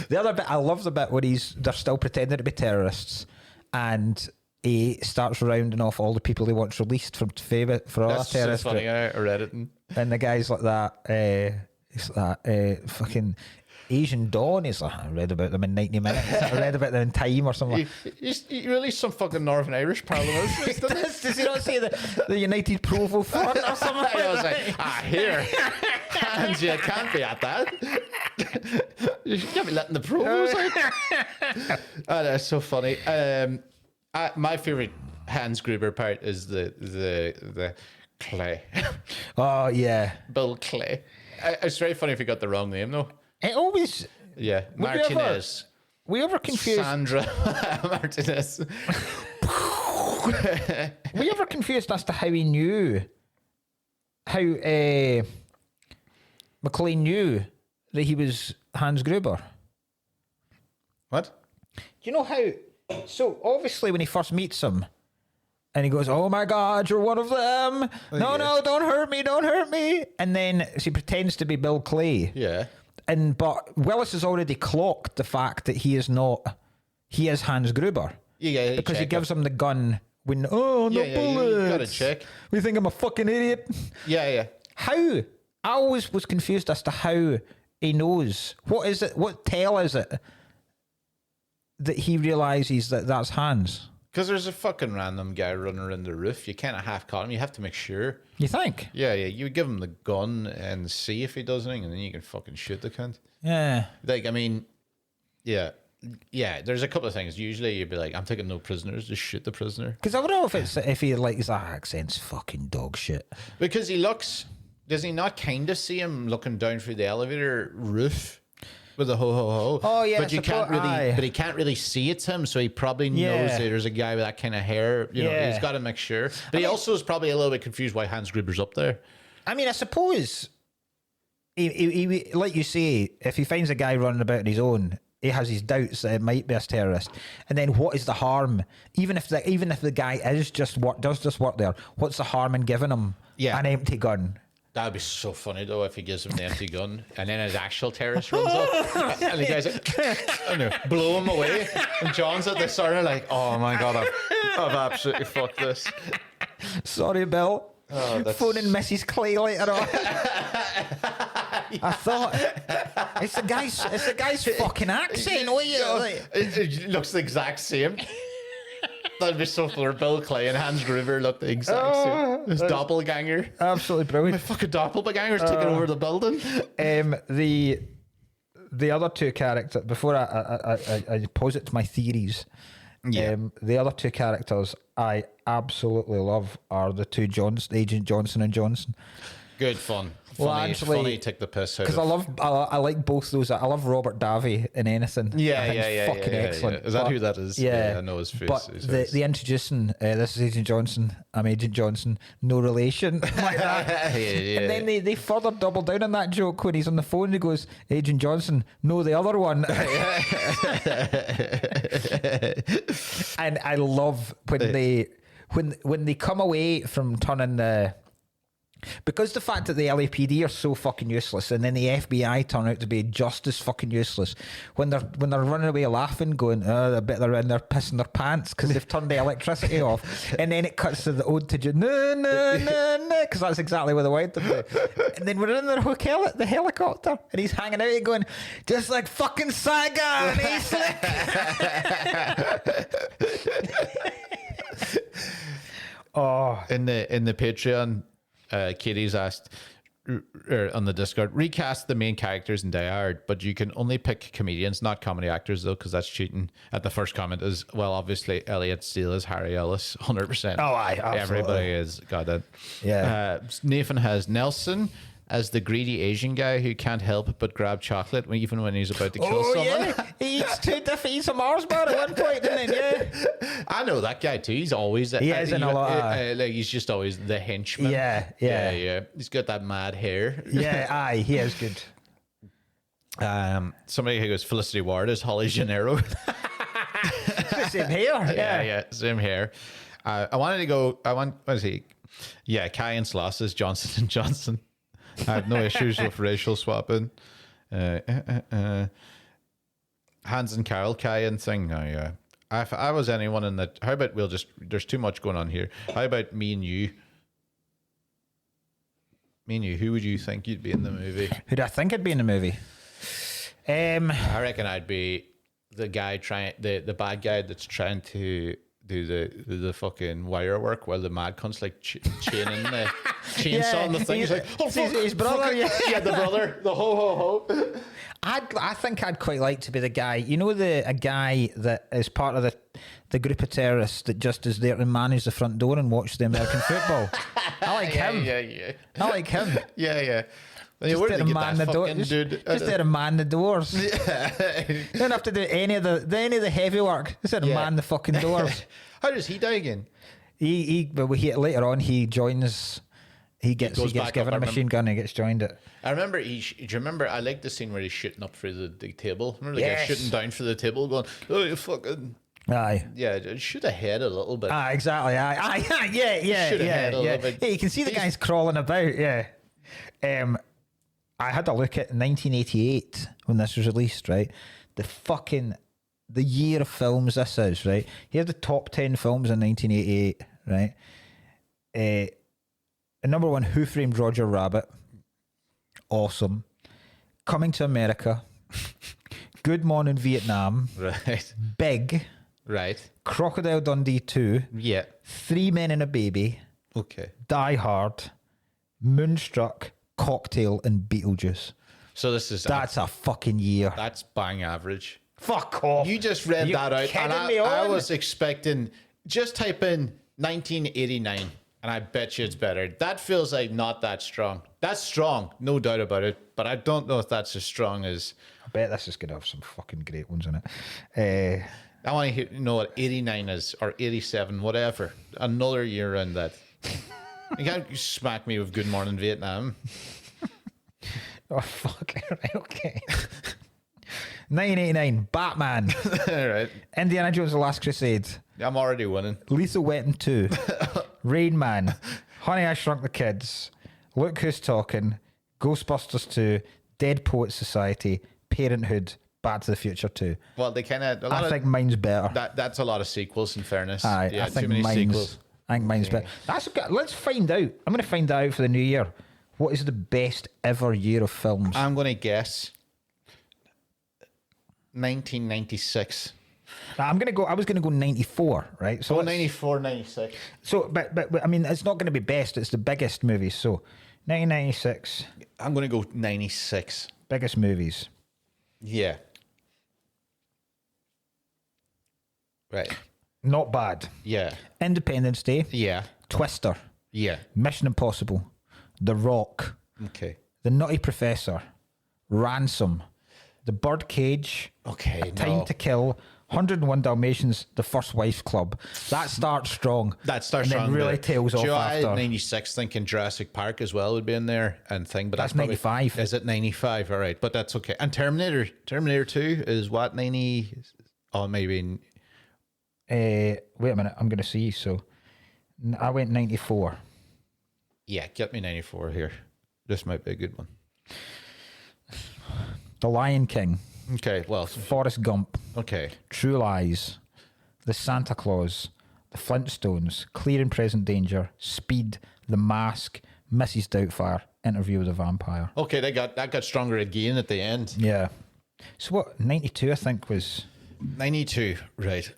the other bit, I love the bit where they're still pretending to be terrorists, and he starts rounding off all the people he wants released from for all that's that terrorist so funny. group. I read it. And the guy's like that. He's like that. Fucking Asian Dawn. He's like, I read about them in 90 minutes. I read about them in Time or something. He released some fucking Northern Irish Parliament. Does he not say the United Provo Front or something? I was like, here, hands, you can't be at that. You can't be letting the Provos out. Oh, that's so funny. My favorite Hans Gruber part is the Clay. Oh yeah, Bill Clay. It's very funny if you got the wrong name though. It always. Yeah, Martinez. We ever confused Sandra Martinez. We ever confused as to how he knew how McLean knew that he was Hans Gruber? What? Do you know how? So obviously, when he first meets him, and he goes, "Oh my God, you're one of them! No, don't hurt me, don't hurt me!" And then he pretends to be Bill Clay. Yeah. But Willis has already clocked the fact that he is not. He is Hans Gruber. Yeah, because he gives him the gun when no bullets. You gotta check. We think I'm a fucking idiot. Yeah. How? I always was confused as to how he knows. What is it? What tale is it that he realizes that that's Hans? Because there's a fucking random guy running around the roof. You can't half caught him. You have to make sure. You think? Yeah. You give him the gun and see if he does anything, and then you can fucking shoot the cunt. Yeah. Like, I mean, yeah. There's a couple of things. Usually, you'd be like, "I'm taking no prisoners. Just shoot the prisoner." Because I don't know if he like his accent's fucking dog shit. Because he looks. Does he not kind of see him looking down through the elevator roof? With a ho ho ho. Oh yeah, but you can't really. But he can't really see it's him, so he probably knows that there's a guy with that kind of hair. You know, he's got to make sure. But he also is probably a little bit confused why Hans Gruber's up there. I mean, I suppose, he like you say, if he finds a guy running about on his own, he has his doubts that it might be a terrorist. And then what is the harm? Even if the guy is does just work there, what's the harm in giving him an empty gun? That'd be so funny though if he gives him the empty gun and then his actual terrorist runs up and the guy's like, I know, blow him away. And John's at the start like, oh my god, I've absolutely fucked this. Sorry, Bill. Phoning Mrs. Clay later on. I thought it's the guy's fucking accent. It looks the exact same. That'd be so funny. Bill Clay and Hans Gruber look the exact same. His doppelganger. Absolutely brilliant. My fucking doppelganger's taking over the building. The other two characters, before I posit my theories, the other two characters I absolutely love are the two Agent Johnson and Johnson. Good fun. Well, Funny, actually, funny, take the piss out. Because I like both those. I love Robert Davi in anything. I think he's fucking excellent. Is that who that is? Yeah, I know his face. But the introducing, this is Agent Johnson. I'm Agent Johnson. No relation, like that. And then they further double down on that joke when he's on the phone. He goes, Agent Johnson, no, the other one. And I love when they come away from turning the. Because the fact that the LAPD are so fucking useless, and then the FBI turn out to be just as fucking useless, when they're running away laughing, going, I bet they're in there pissing their pants because they've turned the electricity off, and then it cuts to the ode to no, because that's exactly what they wanted to do. And then we're in the hotel at the helicopter, and he's hanging out and going, just like fucking Saga and Ace. In the Patreon. Katie's asked on the Discord, recast the main characters in Die Hard, but you can only pick comedians, not comedy actors, though, because that's cheating. At the first comment is, well, obviously Elliot Steele is Harry Ellis, 100%. Oh, aye, absolutely. Everybody is got it. Yeah. Nathan has Nelson as the greedy Asian guy who can't help but grab chocolate even when he's about to kill someone. Yeah. He eats he's a Mars bar at one point, didn't he? Yeah. I know that guy too. He's always he is in a lot. Like he's just always the henchman. Yeah. He's got that mad hair. Yeah, aye, he is good. Somebody who goes Felicity Ward is Holly Gennaro. Same hair. Yeah, same hair. I wanted to go. What is he? Yeah, Kai and Sloss is Johnson and Johnson. I have no issues with racial swapping. Hans and Carol, Kai and thing. Oh, yeah. If I was anyone in that, how about there's too much going on here. How about me and you? Me and you, who would you think you'd be in the movie? Who do I think I'd be in the movie? I reckon I'd be the guy the bad guy that's trying to do the fucking wire work while the mad cunt's like chaining the chainsaw on the thing. He's like, oh, fuck, his brother. Yeah, the brother, the ho. I think I'd quite like to be the guy. You know, a guy that is part of the group of terrorists that just is there to manage the front door and watch the American football. I like him. Yeah. I like him. Yeah. Just there to man the door. Just there to man the doors. Yeah. You don't have to do any of the heavy work. Just there to man the fucking doors. How does he die again? Later on he joins. He gets given a machine gun and gets joined it. I remember do you remember? I like the scene where he's shooting up through the table. Remember the guy shooting down through the table, going, "Oh, you fucking." Aye. Yeah, shoot ahead a little bit. Aye, exactly. Aye. Shoot ahead a little bit. Yeah, you can see the guys crawling about. Yeah. I had a look at 1988 when this was released. Right, the year of films this is. Right, here's the top 10 films in 1988. Right. Number one, Who Framed Roger Rabbit? Awesome. Coming to America. Good Morning Vietnam. Right. Big. Right. Crocodile Dundee 2. Yeah. 3 Men and a Baby. Okay. Die Hard. Moonstruck. Cocktail and Beetlejuice. So that's a fucking year. That's bang average. Fuck off. You just read that out, and I was expecting, just type in 1989. And I bet you it's better. That feels like not that strong. That's strong, no doubt about it. But I don't know if that's as strong as. I bet this is going to have some fucking great ones in it. I want to know what 89 is, or 87, whatever. Another year around that. You can't smack me with Good Morning Vietnam. Oh, fuck. Right, okay. 1989, Batman. All right. Indiana Jones: The Last Crusade. I'm already winning. Lethal Weapon 2. Rain Man. Honey, I Shrunk the Kids. Look Who's Talking. Ghostbusters 2. Dead Poets Society. Parenthood. Back to the Future 2. Well, they kind of. I think mine's better. That's a lot of sequels. In fairness, Aye, yeah, I think too many mine's. sequels. I think mine's better. That's okay. Let's find out. I'm going to find out for the new year. What is the best ever year of films? I'm going to guess 1996. I'm going to go. I was going to go 94, right? So So let's- 94, 96. So, but I mean, it's not going to be best. It's the biggest movies. So, 1996, I'm going to go 96. biggest movies. Yeah. Right. Not bad. Yeah. Independence Day, Yeah. Twister, Yeah. Mission Impossible, The Rock, Okay. The Nutty Professor, Ransom, The Birdcage, Okay. Time to Kill, 101 Dalmatians, The First Wife Club. That starts strong. That starts and then strong, really but- tails Do off you know, I after. had 96 thinking Jurassic Park as well would be in there and thing, but That's probably 95. Is it 95? All right, but that's okay. And Terminator 2 is what, 90? Oh, maybe. Wait a minute, I'm going to see. So, I went 94. Yeah, get me 94 here. This might be a good one. The Lion King, Okay, well, Forrest Gump, okay. True Lies, The Santa Claus, The Flintstones, Clear and Present Danger, Speed, The Mask, Mrs. Doubtfire, Interview with a Vampire. Okay, that got stronger again at the end. Yeah. So what, 92 I think was, 92, right.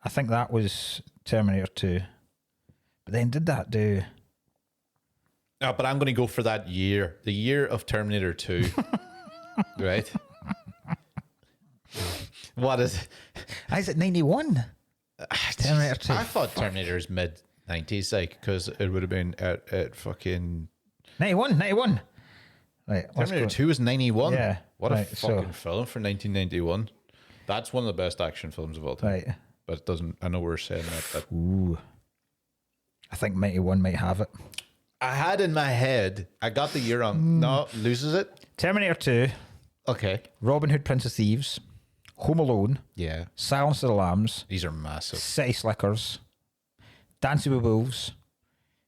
I think that was Terminator 2. But then did that do... No, but I'm going to go for that year. The year of Terminator 2. Right? What is it? Is it 91? Terminator 2. I thought Terminator's mid 90s, like, because it would have been at fucking 91. Right, let's Terminator go. 2 was 91. Yeah, What right, a so- fucking film for 1991. That's one of the best action films of all time. Right. But it doesn't. I know we're saying that. But Ooh. I think 91 might have it. I had in my head. I got the year wrong. No, loses it. Terminator 2, Okay. Robin Hood, Prince of Thieves, Home Alone, Yeah. Silence of the Lambs, These are massive. City Slickers, Dancing with Wolves,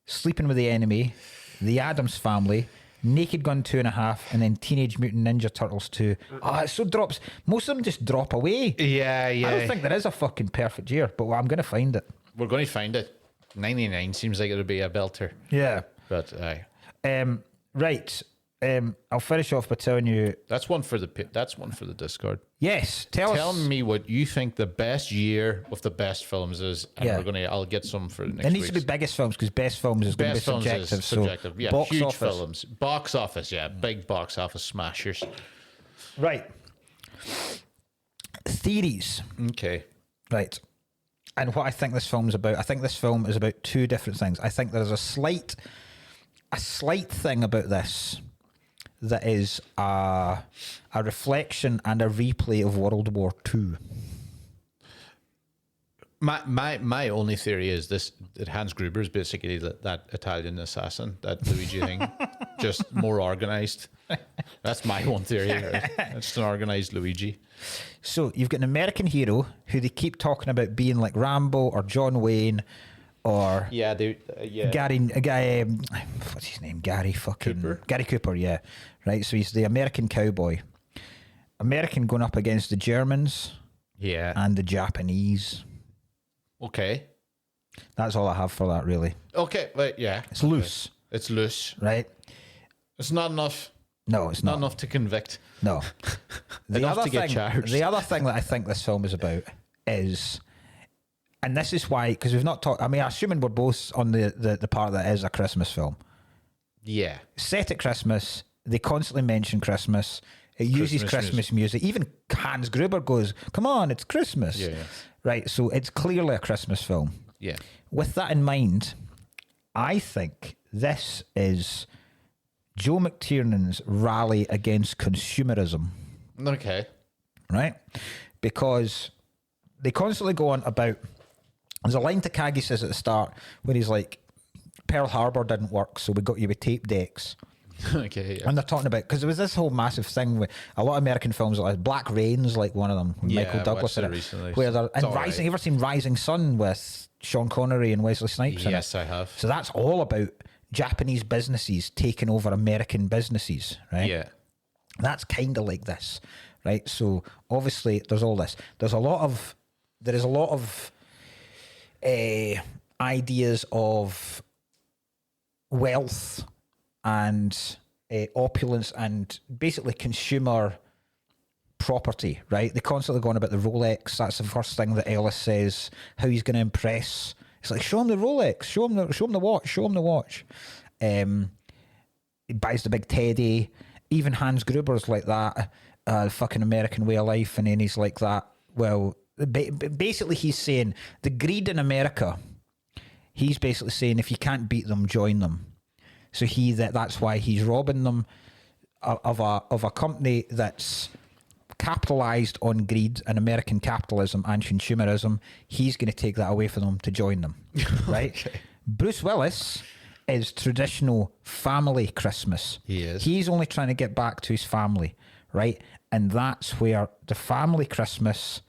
Sleeping with the Enemy, The Addams Family, Naked Gun 2.5, and then Teenage Mutant Ninja Turtles 2. Oh, it so drops. Most of them just drop away. Yeah, yeah. I don't think there is a fucking perfect year, but I'm going to find it. We're going to find it. 99 seems like it would be a belter. Yeah. But aye. Right. I'll finish off by telling you. That's one for the Discord. Yes. Tell Tell us. me what you think the best year of the best films is, and Yeah. I'll get some for the next It needs to week's. be biggest films because best films is going to be Best films subjective. is subjective. So Yeah, box huge office. films. Box office, yeah. Big box office smashers. Right. Theories. Okay. Right. And what I think this film's about. I think this film is about two different things. I think there's a slight thing about this that is a reflection and a replay of World War II. My only theory is this: that Hans Gruber is basically that Italian assassin, that Luigi thing, just more organized. That's my one theory. Right? It's an organized Luigi. So you've got an American hero who they keep talking about being like Rambo or John Wayne or Yeah, Gary, what's his name? Gary Cooper, yeah. Right, so he's the American cowboy. American going up against the Germans Yeah. and the Japanese. Okay. That's all I have for that, really. Okay. But yeah, It's loose, it's loose. right? It's not enough. No, it's Not not. enough to convict. No. Enough to get charged. The other thing that I think this film is about is, and this is why, because we've not talked, I mean, assuming we're both on the part that is a Christmas film. Yeah. Set at Christmas, they constantly mention Christmas. It uses Christmas Christmas music. Even Hans Gruber goes, come on, it's Christmas. Yeah. Right, so it's clearly a Christmas film. Yeah. With that in mind, I think this is Joe McTiernan's rally against consumerism, Okay. right? Because they constantly go on about, there's a line Takagi says at the start where he's like, Pearl Harbor didn't work, so we got you with tape decks. Okay, yeah. And they're talking about, because there was this whole massive thing with a lot of American films, like Black Rain's like one of them, with Yeah, Michael I Douglas watched in it it, recently. where they're, It's and all Rising, right. you ever seen Rising Sun with Sean Connery and Wesley Snipes in it? Yes, I have. So that's all about Japanese businesses taking over American businesses, right? Yeah. That's kind of like this, right? So obviously there's all this. There is a lot of ideas of wealth and opulence and basically consumer property, right? They constantly going about the Rolex. That's the first thing that Ellis says, how he's going to impress. It's like, show him the Rolex, show him the watch, show him the watch. He buys the big teddy. Even Hans Gruber's like that, fucking American way of life, and then he's like that. Well, basically he's saying the greed in America, he's basically saying if you can't beat them, join them. So that's why he's robbing them of a company that's capitalized on greed and American capitalism and consumerism. He's going to take that away from them to join them, right? Okay. Bruce Willis is traditional family Christmas. He is. He's only trying to get back to his family, right? And that's where the family Christmas,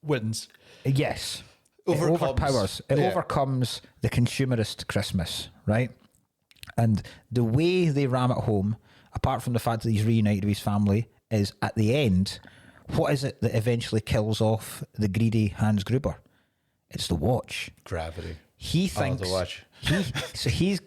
Wins. yes, Overcomes. It Yeah. overcomes the consumerist Christmas, right? And the way they ram it home, apart from the fact that he's reunited with his family, is at the end, what is it that eventually kills off the greedy Hans Gruber? It's the watch. Gravity. He thinks the watch. he's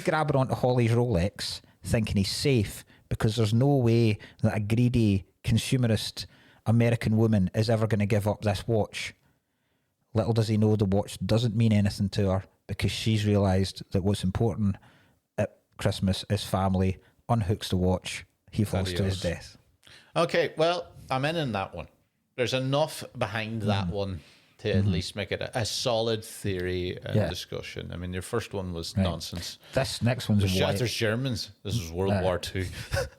grabbing onto Holly's Rolex, thinking he's safe because there's no way that a greedy consumerist American woman is ever going to give up this watch. Little does he know the watch doesn't mean anything to her because she's realised that what's important at Christmas is family. Unhooks the watch. He falls to his Adios. death. Okay, well, I'm in that one. There's enough behind that one to at least make it a solid theory and Yeah. discussion. I mean, your first one was nonsense. This next one's wild. There's Germans. This was World War II.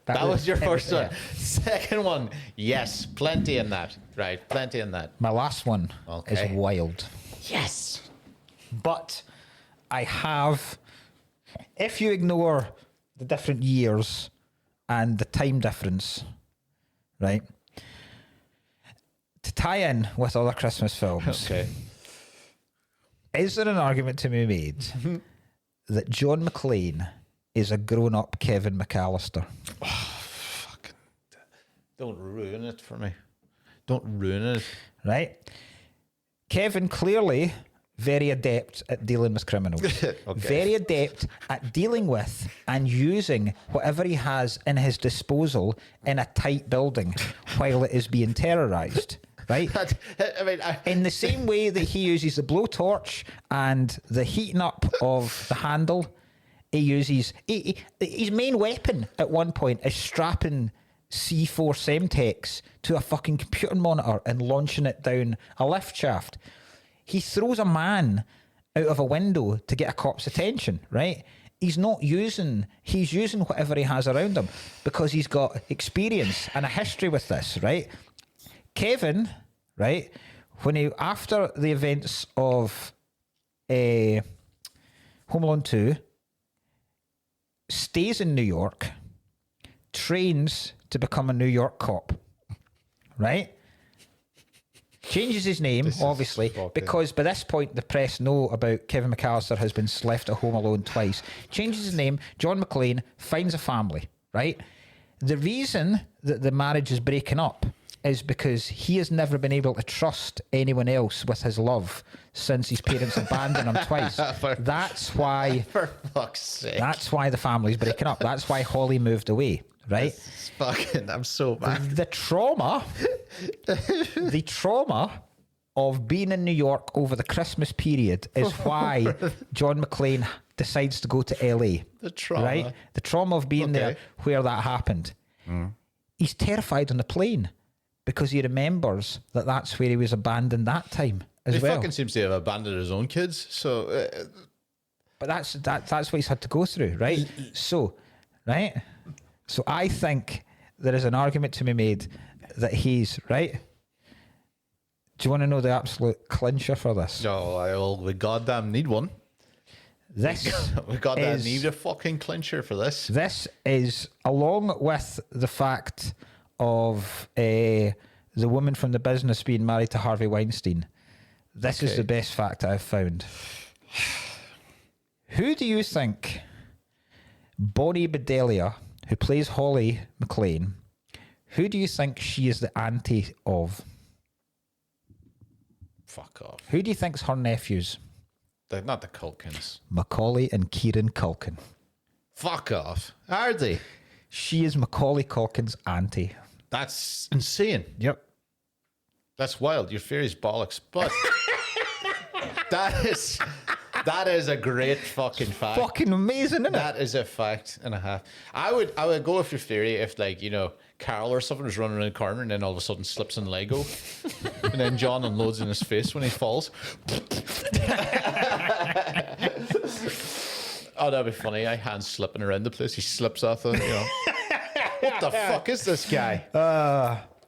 that was- was your first yeah. one. Second one, yes, plenty in that. Right, plenty in that. My last one is Okay. wild. Yes. But I have, if you ignore the different years and the time difference, right? To tie in with other Christmas films, Okay. is there an argument to be made that John McClane is a grown-up Kevin McAllister? Fucking. Don't ruin it for me. Don't ruin it. Right? Kevin clearly very adept at dealing with criminals. Okay. Very adept at dealing with and using whatever he has in his disposal in a tight building while it is being terrorized. Right? I mean, In the same way that he uses the blowtorch and the heating up of the handle, he uses his main weapon at one point is strapping C4 Semtex to a fucking computer monitor and launching it down a lift shaft. He throws a man out of a window to get a cop's attention, right? He's using whatever he has around him because he's got experience and a history with this, right? Kevin, right, after the events of Home Alone 2, stays in New York, trains to become a New York cop, right? Changes his name, obviously, because by this point the press know about Kevin McAllister has been left at home alone twice. Changes his name, John McClane, finds a family, right? The reason that the marriage is breaking up is because he has never been able to trust anyone else with his love since his parents abandoned him twice. That's why. for fuck's sake. That's why the family's breaking up. That's why Holly moved away, right? It's fucking, I'm so mad. The trauma of being in New York over the Christmas period is why John McClane decides to go to LA. The trauma. Right? The trauma of being there where that happened. He's terrified on the plane because he remembers that that's where he was abandoned that time as He well. fucking seems to have abandoned his own kids. So, But that's what he's had to go through, right? So, right? So I think there is an argument to be made that he's, right? Do you want to know the absolute clincher for this? no, we goddamn need one. This We got that is- need a fucking clincher for this. This is, along with the fact of the woman from the business being married to Harvey Weinstein, this is Okay. the best fact I've found. Who do you think Bonnie Bedelia, who plays Holly McLean, who do you think she is the auntie of? Fuck off. Who do you think's her nephews? They're not the Culkins. Macaulay and Kieran Culkin. Fuck off. Are they? She is Macaulay Culkin's auntie. That's insane. Yep. That's wild. Your theory's bollocks. But that is a great fucking fact. Fucking amazing, isn't it? That is a fact and a half. I would go with your theory if, like, you know, Carol or something was running around the corner and then all of a sudden slips in Lego and then John unloads in his face when he falls. Oh, that'd be funny. I hands slipping around the place. He slips off the, you know. What the fuck is this guy?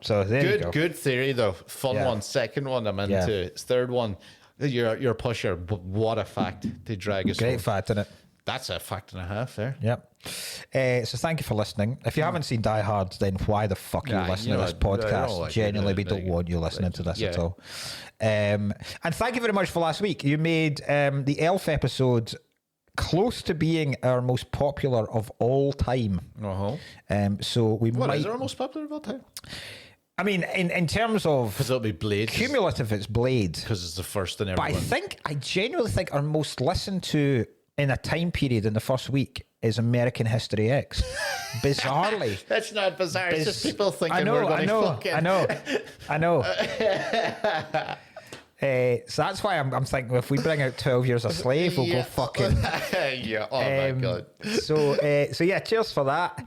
So there you go. Good theory though. Fun Yeah. one. Second one I'm into. Yeah. Third one, you're a pusher. But what a fact to drag us. Great home. fact, isn't it? That's a fact and a half there. Yep. So thank you for listening. If you haven't seen Die Hard, then why the fuck are you Yeah, listening you to this know, I podcast? don't like Genuinely, it, we don't like, want you listening to this at yeah. all. And thank you very much for last week. You made the Elf episode close to being our most popular of all time. So we What might. is our most popular of all time? I mean, in terms of Because it'll be Blade. cumulative, it's Blade. Because it's the first in But everyone. I genuinely think our most listened to in a time period in the first week is American History X. Bizarrely. That's not bizarre. It's just people thinking I know, we're going I to know, fucking... I know. So that's why I'm thinking if we bring out 12 Years a Slave, we'll go fucking. Yeah. Oh my god. So yeah, cheers for that.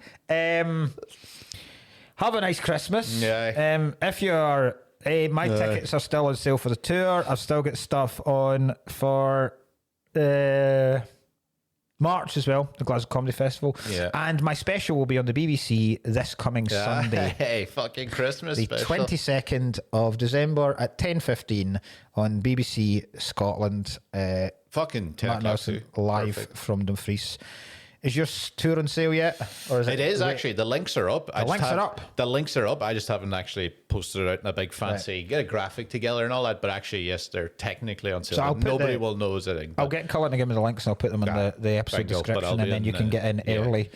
Have a nice Christmas. Yeah. If you're, my tickets are still on sale for the tour. I've still got stuff on for March as well, the Glasgow Comedy Festival. Yeah. And my special will be on the BBC this coming Sunday. Hey, fucking Christmas The special. 22nd of December at 10:15 on BBC Scotland. Fucking 10 Matt o'clock Nelson too. live Perfect. from Dumfries. Is your tour on sale yet? Or is It is actually. The links are up. The links are up. The links are up. I just haven't actually posted it out in a big fancy, get a graphic together and all that. But actually, yes, they're technically on sale. So I'll but put nobody the- will know is it. I'll get Cullen to give me the links and I'll put them in the episode bingo, but I'll description be and then in you can get in yeah. early.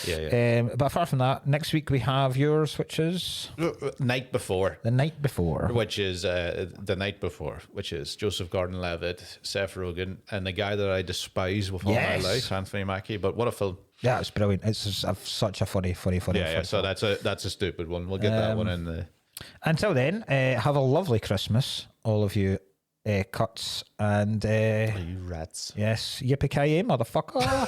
Yeah. But apart from that, next week we have yours, which is Night before. the night before. Which is the night before, which is Joseph Gordon-Levitt, Seth Rogen, and the guy that I despise with all Yes. my life, Anthony Mackie. But what a film! Yeah, it's brilliant. It's such a funny Yeah, film. so that's a stupid one. We'll get that one in the. Until then, have a lovely Christmas, all of you cuts. And You rats. yes, yippee-ki-yay, motherfucker.